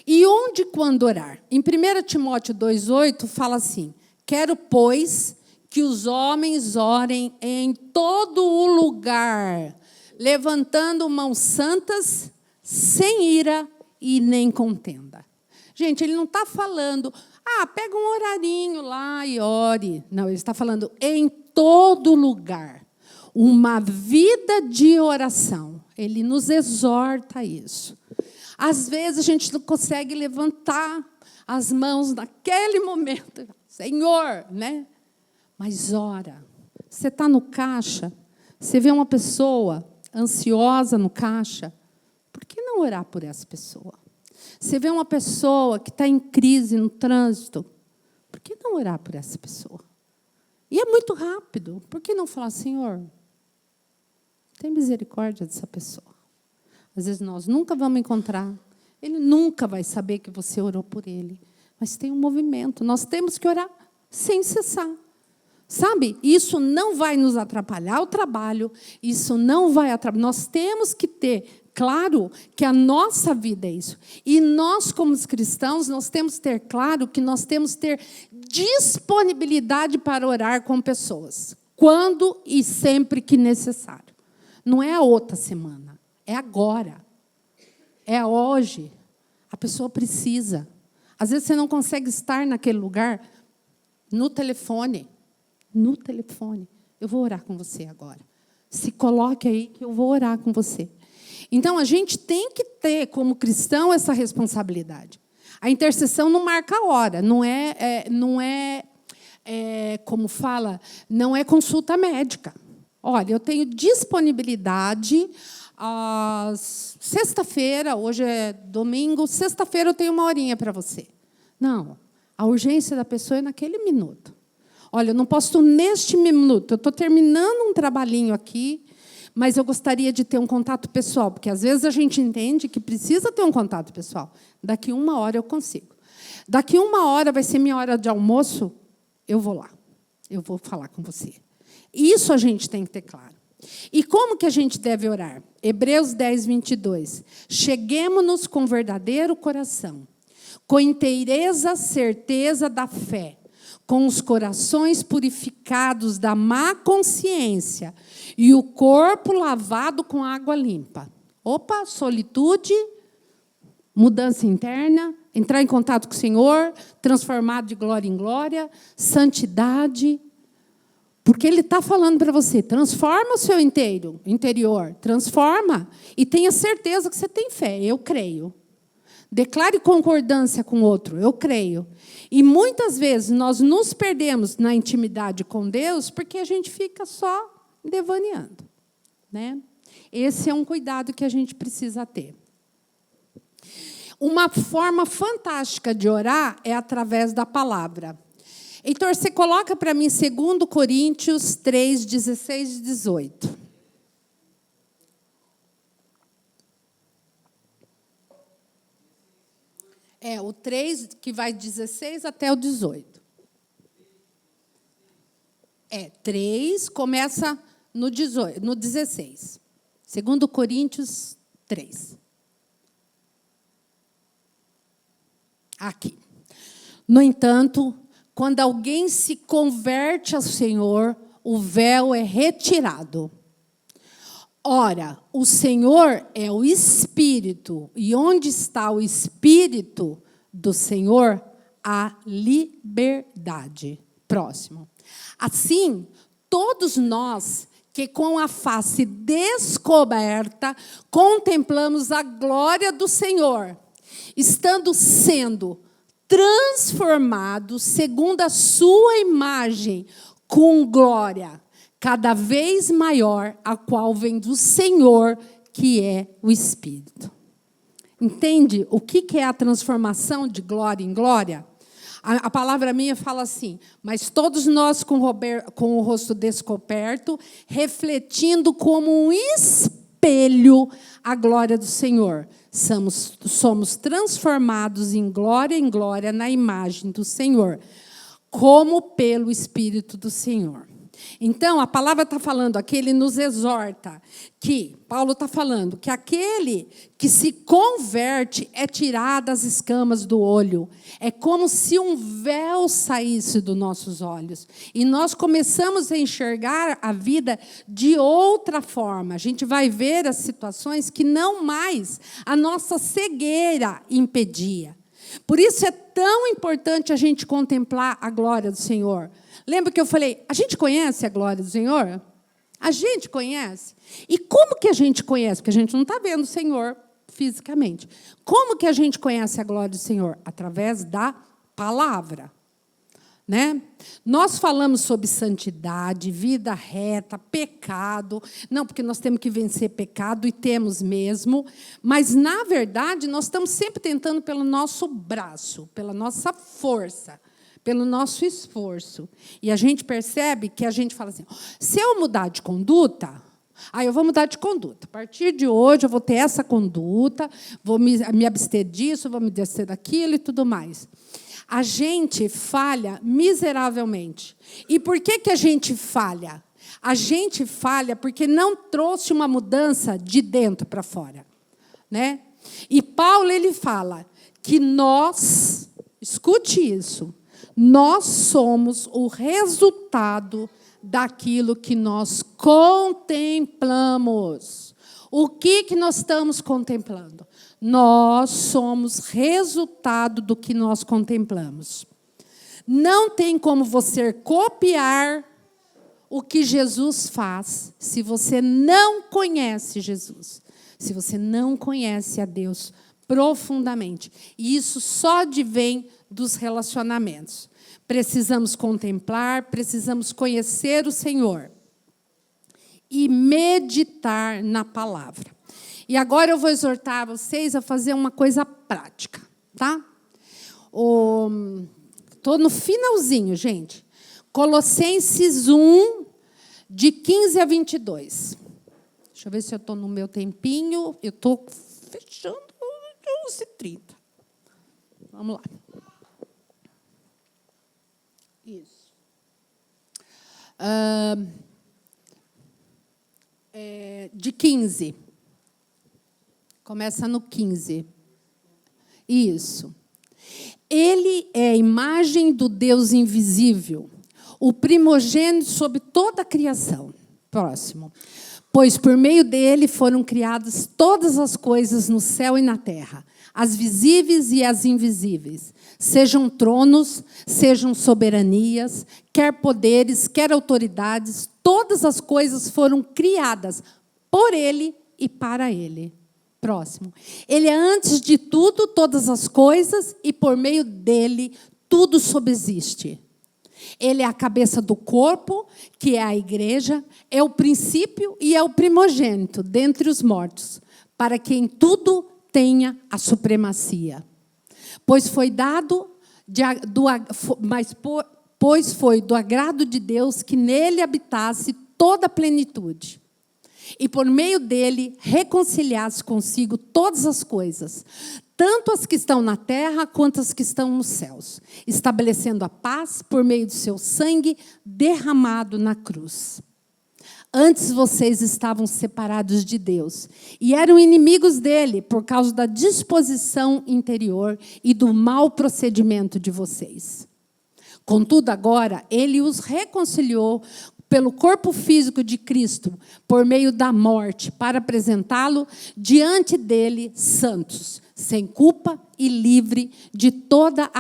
E onde e quando orar? Em 1 Timóteo 2,8 fala assim, quero, pois, que os homens orem em todo o lugar, levantando mãos santas, sem ira e nem contenda. Gente, ele não está falando, pega um horarinho lá e ore. Não, ele está falando em todo lugar. Uma vida de oração. Ele nos exorta a isso. Às vezes a gente não consegue levantar as mãos naquele momento. Senhor, né? Mas ora. Você está no caixa, você vê uma pessoa ansiosa no caixa, por que não orar por essa pessoa? Você vê uma pessoa que está em crise no trânsito, por que não orar por essa pessoa? E é muito rápido, por que não falar, Senhor, tem misericórdia dessa pessoa? Às vezes nós nunca vamos encontrar, ele nunca vai saber que você orou por ele, mas tem um movimento, nós temos que orar sem cessar. Sabe, isso não vai nos atrapalhar o trabalho, isso não vai atrapalhar. Nós temos que ter claro que a nossa vida é isso. E nós, como cristãos, nós temos que ter claro que nós temos que ter disponibilidade para orar com pessoas. Quando e sempre que necessário. Não é a outra semana, é agora. É hoje. A pessoa precisa. Às vezes você não consegue estar naquele lugar no telefone. No telefone. Eu vou orar com você agora. Se coloque aí que eu vou orar com você. Então, a gente tem que ter, como cristão, essa responsabilidade. A intercessão não marca a hora, não é como fala, não é consulta médica. Olha, eu tenho disponibilidade, sexta-feira, hoje é domingo, sexta-feira eu tenho 1 horinha para você. Não, a urgência da pessoa é naquele minuto. Olha, eu não posso neste minuto, eu estou terminando um trabalhinho aqui, mas eu gostaria de ter um contato pessoal, porque às vezes a gente entende que precisa ter um contato pessoal. Daqui 1 hora eu consigo. Daqui 1 hora vai ser minha hora de almoço, eu vou lá. Eu vou falar com você. Isso a gente tem que ter claro. E como que a gente deve orar? Hebreus 10, 22. Cheguemo-nos com verdadeiro coração, com inteireza, certeza da fé, com os corações purificados da má consciência e o corpo lavado com água limpa. Opa, solitude, mudança interna, entrar em contato com o Senhor, transformado de glória em glória, santidade. Porque Ele está falando para você, transforma o seu interior, transforma, e tenha certeza que você tem fé, eu creio. Declare concordância com o outro, eu creio. E muitas vezes nós nos perdemos na intimidade com Deus porque a gente fica só devaneando, né? Esse é um cuidado que a gente precisa ter. Uma forma fantástica de orar é através da palavra. Heitor, você coloca para mim 2 Coríntios 3, 16 e 18. É, o 3, que vai 16 até o 18. 3 começa no 16. 2 Coríntios 3. Aqui. No entanto, quando alguém se converte ao Senhor, o véu é retirado. Ora, o Senhor é o Espírito, e onde está o Espírito do Senhor, há liberdade. Próximo. Assim, todos nós que com a face descoberta contemplamos a glória do Senhor, estando sendo transformados segundo a sua imagem, com glória cada vez maior, a qual vem do Senhor, que é o Espírito. Entende o que é a transformação de glória em glória? A palavra minha fala assim, mas todos nós com o rosto descoberto, refletindo como um espelho a glória do Senhor. Somos transformados em glória na imagem do Senhor, como pelo Espírito do Senhor. Então, a palavra está falando aqui, ele nos exorta, que, Paulo está falando, que aquele que se converte é tirado as escamas do olho. É como se um véu saísse dos nossos olhos. E nós começamos a enxergar a vida de outra forma. A gente vai ver as situações que não mais a nossa cegueira impedia. Por isso é tão importante a gente contemplar a glória do Senhor. Lembra que eu falei, a gente conhece a glória do Senhor? A gente conhece. E como que a gente conhece? Porque a gente não está vendo o Senhor fisicamente. Como que a gente conhece a glória do Senhor? Através da palavra. né? Nós falamos sobre santidade, vida reta, pecado. Não, porque nós temos que vencer pecado, e temos mesmo. Mas, na verdade, nós estamos sempre tentando pelo nosso braço, pela nossa força, pelo nosso esforço. E a gente percebe que a gente fala assim, se eu mudar de conduta, eu vou mudar de conduta. A partir de hoje, eu vou ter essa conduta, vou me abster disso, vou me abster daquilo e tudo mais. A gente falha miseravelmente. E por que a gente falha? A gente falha porque não trouxe uma mudança de dentro para fora, né? E Paulo ele fala que nós, escute isso, nós somos o resultado daquilo que nós contemplamos. O que nós estamos contemplando? Nós somos resultado do que nós contemplamos. Não tem como você copiar o que Jesus faz se você não conhece Jesus, se você não conhece a Deus profundamente. E isso só advém dos relacionamentos. Precisamos contemplar, precisamos conhecer o Senhor e meditar na palavra. E agora eu vou exortar vocês a fazer uma coisa prática, tá? Estou no finalzinho, gente. Colossenses 1, de 15 a 22. Deixa eu ver se eu estou no meu tempinho. Eu estou fechando 11h30. Vamos lá. Isso. De 15. Começa no 15. Isso. Ele é a imagem do Deus invisível, o primogênito sobre toda a criação. Próximo. Pois por meio dele foram criadas todas as coisas no céu e na terra, as visíveis e as invisíveis, sejam tronos, sejam soberanias, quer poderes, quer autoridades, todas as coisas foram criadas por ele e para ele. Próximo. Ele é antes de tudo, todas as coisas, e por meio dele tudo subsiste. Ele é a cabeça do corpo, que é a igreja, é o princípio e é o primogênito dentre os mortos, para que em tudo tenha a supremacia. Pois foi do agrado de Deus que nele habitasse toda a plenitude. E por meio dele reconciliasse consigo todas as coisas, tanto as que estão na terra quanto as que estão nos céus, estabelecendo a paz por meio do seu sangue derramado na cruz. Antes vocês estavam separados de Deus e eram inimigos dele por causa da disposição interior e do mau procedimento de vocês. Contudo, agora, ele os reconciliou pelo corpo físico de Cristo, por meio da morte, para apresentá-lo diante dele santos, sem culpa e livre de toda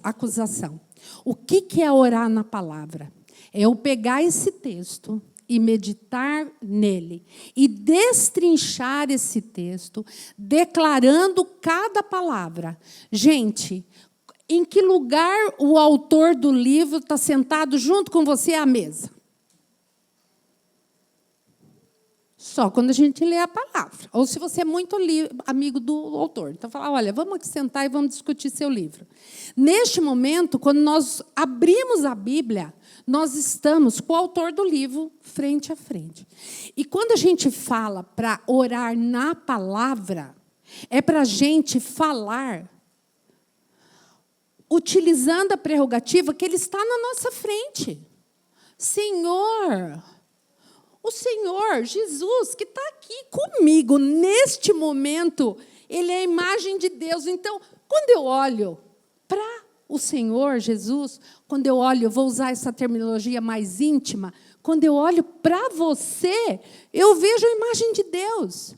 acusação. O que é orar na palavra? É eu pegar esse texto e meditar nele, e destrinchar esse texto, declarando cada palavra. Gente, em que lugar o autor do livro está sentado junto com você à mesa? Só quando a gente lê a palavra. Ou se você é muito amigo do autor. Então, fala, olha, vamos aqui sentar e vamos discutir seu livro. Neste momento, quando nós abrimos a Bíblia, nós estamos com o autor do livro frente a frente. E quando a gente fala para orar na palavra, é para a gente falar utilizando a prerrogativa que ele está na nossa frente. Senhor, o Senhor, Jesus, que está aqui comigo, neste momento, ele é a imagem de Deus. Então, quando eu olho para o Senhor, Jesus, quando eu olho, eu vou usar essa terminologia mais íntima, quando eu olho para você, eu vejo a imagem de Deus.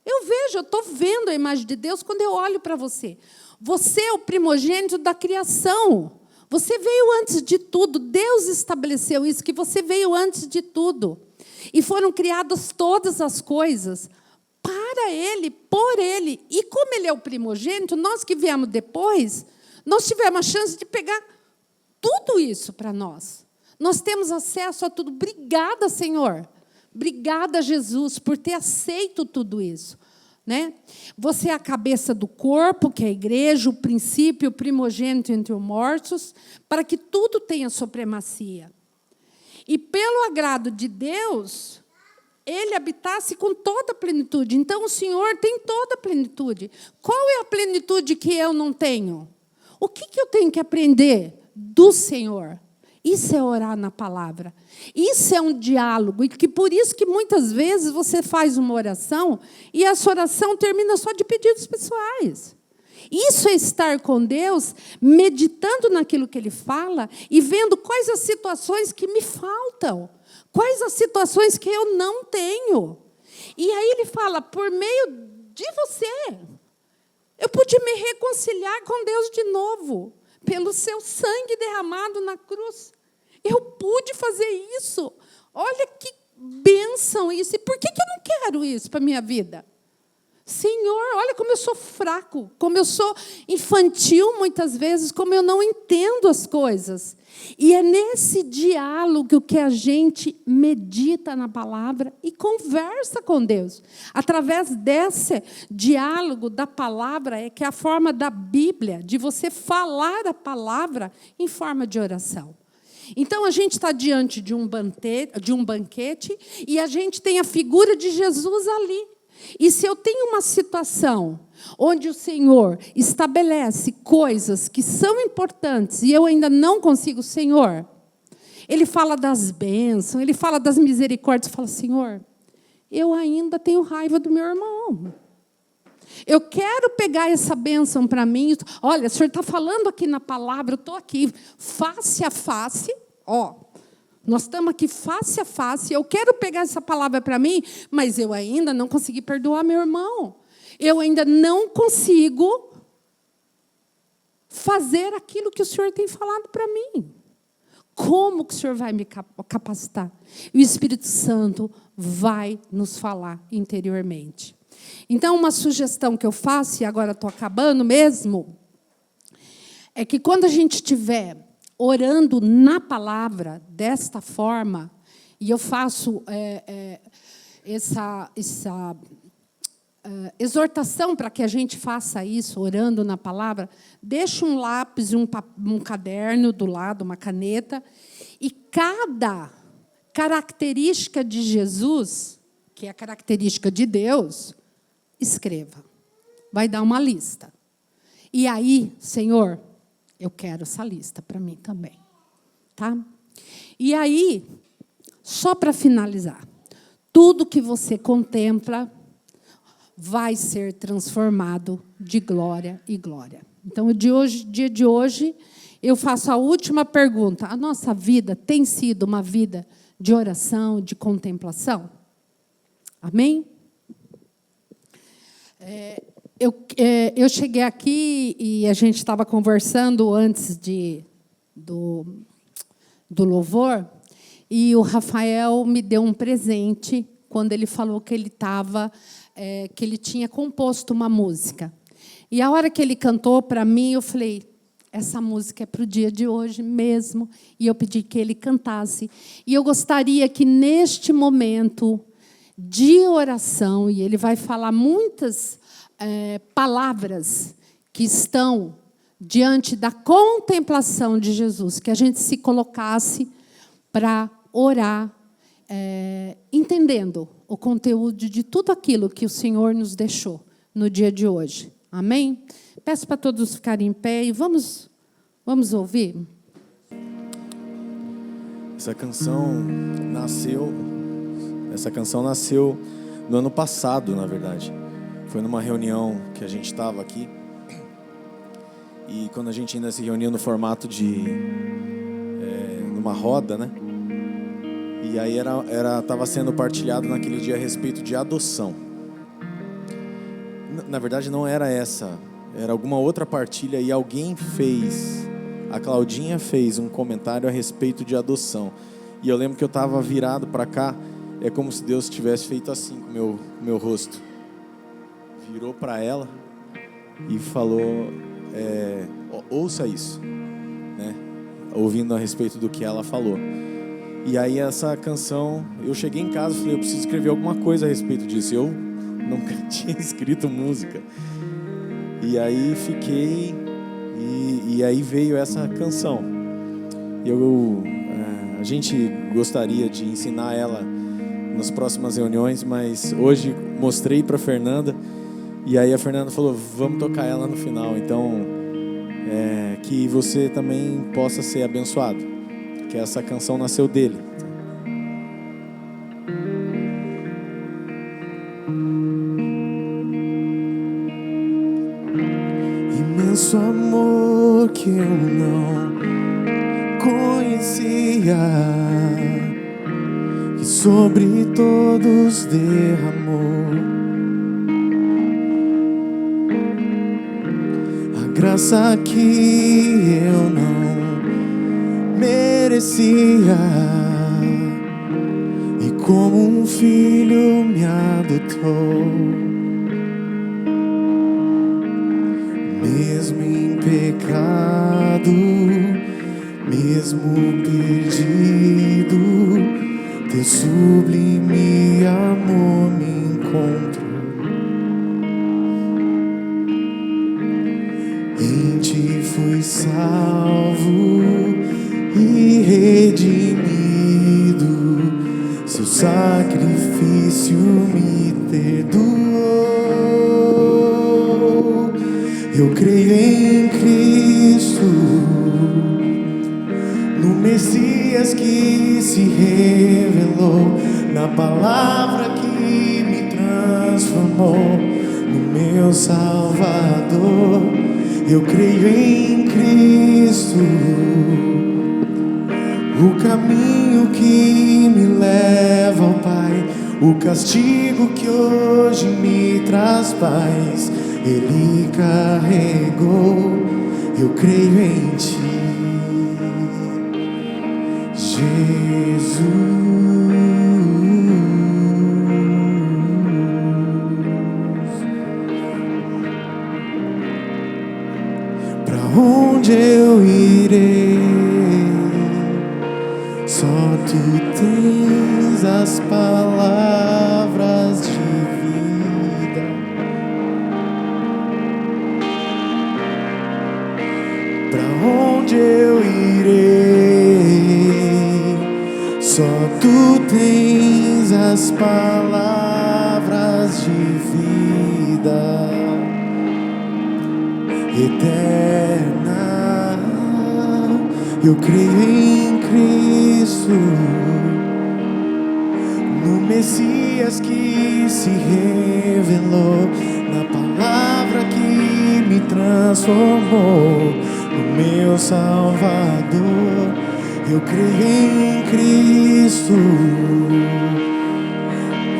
Eu estou vendo a imagem de Deus quando eu olho para você. Você é o primogênito da criação. Você veio antes de tudo. Deus estabeleceu isso, que você veio antes de tudo. E foram criadas todas as coisas para Ele, por Ele. E como Ele é o primogênito, nós que viemos depois, nós tivemos a chance de pegar tudo isso para nós. Nós temos acesso a tudo. Obrigada, Senhor. Obrigada, Jesus, por ter aceito tudo isso. Né? Você é a cabeça do corpo, que é a igreja, o princípio, o primogênito entre os mortos, para que tudo tenha supremacia. E pelo agrado de Deus, Ele habitasse com toda a plenitude. Então, o Senhor tem toda a plenitude. Qual é a plenitude que eu não tenho? O que eu tenho que aprender do Senhor? Isso é orar na palavra. Isso é um diálogo. E que por isso que muitas vezes você faz uma oração e essa oração termina só de pedidos pessoais. Isso é estar com Deus, meditando naquilo que Ele fala e vendo quais as situações que me faltam, quais as situações que eu não tenho. E aí Ele fala, por meio de você, eu pude me reconciliar com Deus de novo, pelo seu sangue derramado na cruz. Eu pude fazer isso. Olha que bênção isso. E por que eu não quero isso para a minha vida? Senhor, olha como eu sou fraco, como eu sou infantil muitas vezes, como eu não entendo as coisas. E é nesse diálogo que a gente medita na palavra e conversa com Deus. Através desse diálogo da palavra é que é a forma da Bíblia, de você falar a palavra em forma de oração. Então, a gente está diante de um banquete e a gente tem a figura de Jesus ali. E se eu tenho uma situação onde o Senhor estabelece coisas que são importantes e eu ainda não consigo, Senhor, Ele fala das bênçãos, Ele fala das misericórdias, fala, Senhor, eu ainda tenho raiva do meu irmão. Eu quero pegar essa bênção para mim. Olha, o Senhor está falando aqui na palavra, eu estou aqui face a face, ó. Nós estamos aqui face a face, eu quero pegar essa palavra para mim, mas eu ainda não consegui perdoar meu irmão. Eu ainda não consigo fazer aquilo que o Senhor tem falado para mim. Como que o Senhor vai me capacitar? E o Espírito Santo vai nos falar interiormente. Então, uma sugestão que eu faço, e agora estou acabando mesmo, é que quando a gente estiver orando na palavra, desta forma, e eu faço essa exortação para que a gente faça isso, orando na palavra, deixa um lápis e um caderno do lado, uma caneta, e cada característica de Jesus, que é a característica de Deus, escreva. Vai dar uma lista. E aí, Senhor, eu quero essa lista para mim também. Tá? E aí, só para finalizar, tudo que você contempla vai ser transformado de glória em glória. Então, o dia de hoje, eu faço a última pergunta. A nossa vida tem sido uma vida de oração, de contemplação? Amém? Eu cheguei aqui e a gente estava conversando antes do louvor, e o Rafael me deu um presente quando ele falou que que ele tinha composto uma música. E a hora que ele cantou para mim, eu falei, essa música é para o dia de hoje mesmo, e eu pedi que ele cantasse. E eu gostaria que, neste momento de oração, e ele vai falar muitas palavras que estão diante da contemplação de Jesus, que a gente se colocasse para orar, entendendo o conteúdo de tudo aquilo que o Senhor nos deixou no dia de hoje. Amém? Peço para todos ficarem em pé e vamos ouvir. Essa canção nasceu no ano passado, na verdade. Foi numa reunião que a gente estava aqui. E quando a gente ainda se reunia no formato de numa roda, né? E aí estava sendo partilhado naquele dia a respeito de adoção. Na verdade, não era essa. Era alguma outra partilha e alguém a Claudinha fez um comentário a respeito de adoção. E eu lembro que eu estava virado para cá, é como se Deus tivesse feito assim com o meu rosto. Virou para ela e falou, ouça isso, né? ouvindo a respeito do que ela falou. E aí essa canção, eu cheguei em casa e falei, eu preciso escrever alguma coisa a respeito disso. Eu nunca tinha escrito música. E aí fiquei, e aí veio essa canção. A gente gostaria de ensinar ela nas próximas reuniões, mas hoje mostrei para a Fernanda, e aí a Fernanda falou, vamos tocar ela no final. Então, que você também possa ser abençoado, que essa canção nasceu dele. Imenso amor que eu não conhecia, que sobre todos derramou a graça que eu não merecia, e como um filho me adotou. Mesmo em pecado, mesmo perdido, teu sublime amor me encontrou. Em ti fui salvo e redimido, seu sacrifício me perdoou. Eu creio em Cristo, no Messias que se revelou, na palavra que me transformou, no meu Salvador. Eu creio em Cristo, o caminho que me leva ao Pai, o castigo que hoje me traz paz, Ele carregou. Eu creio em Ti, Jesus. Pra onde eu irei? Só Tu tens as palavras de vida. Pra onde eu irei? Só Tu tens as palavras de vida eterna. Eu creio em Cristo, no Messias que se revelou, na palavra que me transformou, no meu Salvador. Eu creio em Cristo,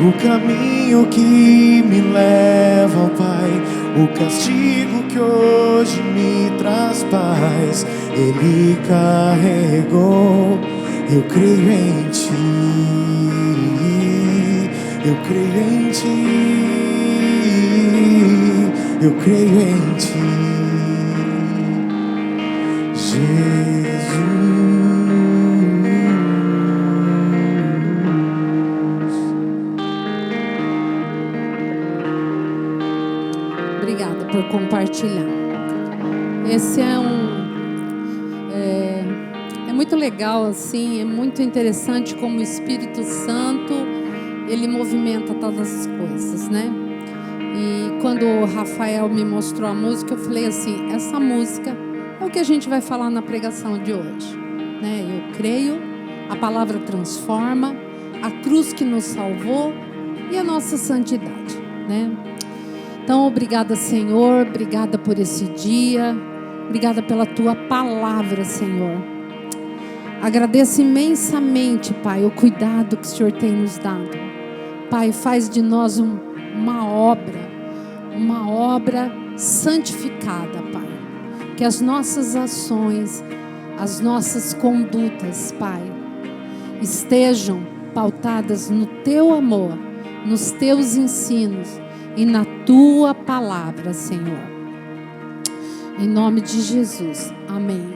o caminho que me leva ao Pai, o castigo que hoje me traz paz, Ele carregou. Eu creio em Ti, eu creio em Ti, eu creio em Ti, Jesus. Obrigada por compartilhar. Esse é muito legal, assim, é muito interessante como o Espírito Santo, ele movimenta todas as coisas, né? E quando o Rafael me mostrou a música, eu falei assim, essa música é o que a gente vai falar na pregação de hoje, né? Eu creio, a palavra transforma, a cruz que nos salvou e a nossa santidade, né? Então, obrigada, Senhor, obrigada por esse dia, obrigada pela Tua palavra, Senhor. Agradeço imensamente, Pai, o cuidado que o Senhor tem nos dado. Pai, faz de nós uma obra santificada, Pai. Que as nossas ações, as nossas condutas, Pai, estejam pautadas no Teu amor, nos Teus ensinos e na Tua palavra, Senhor. Em nome de Jesus. Amém.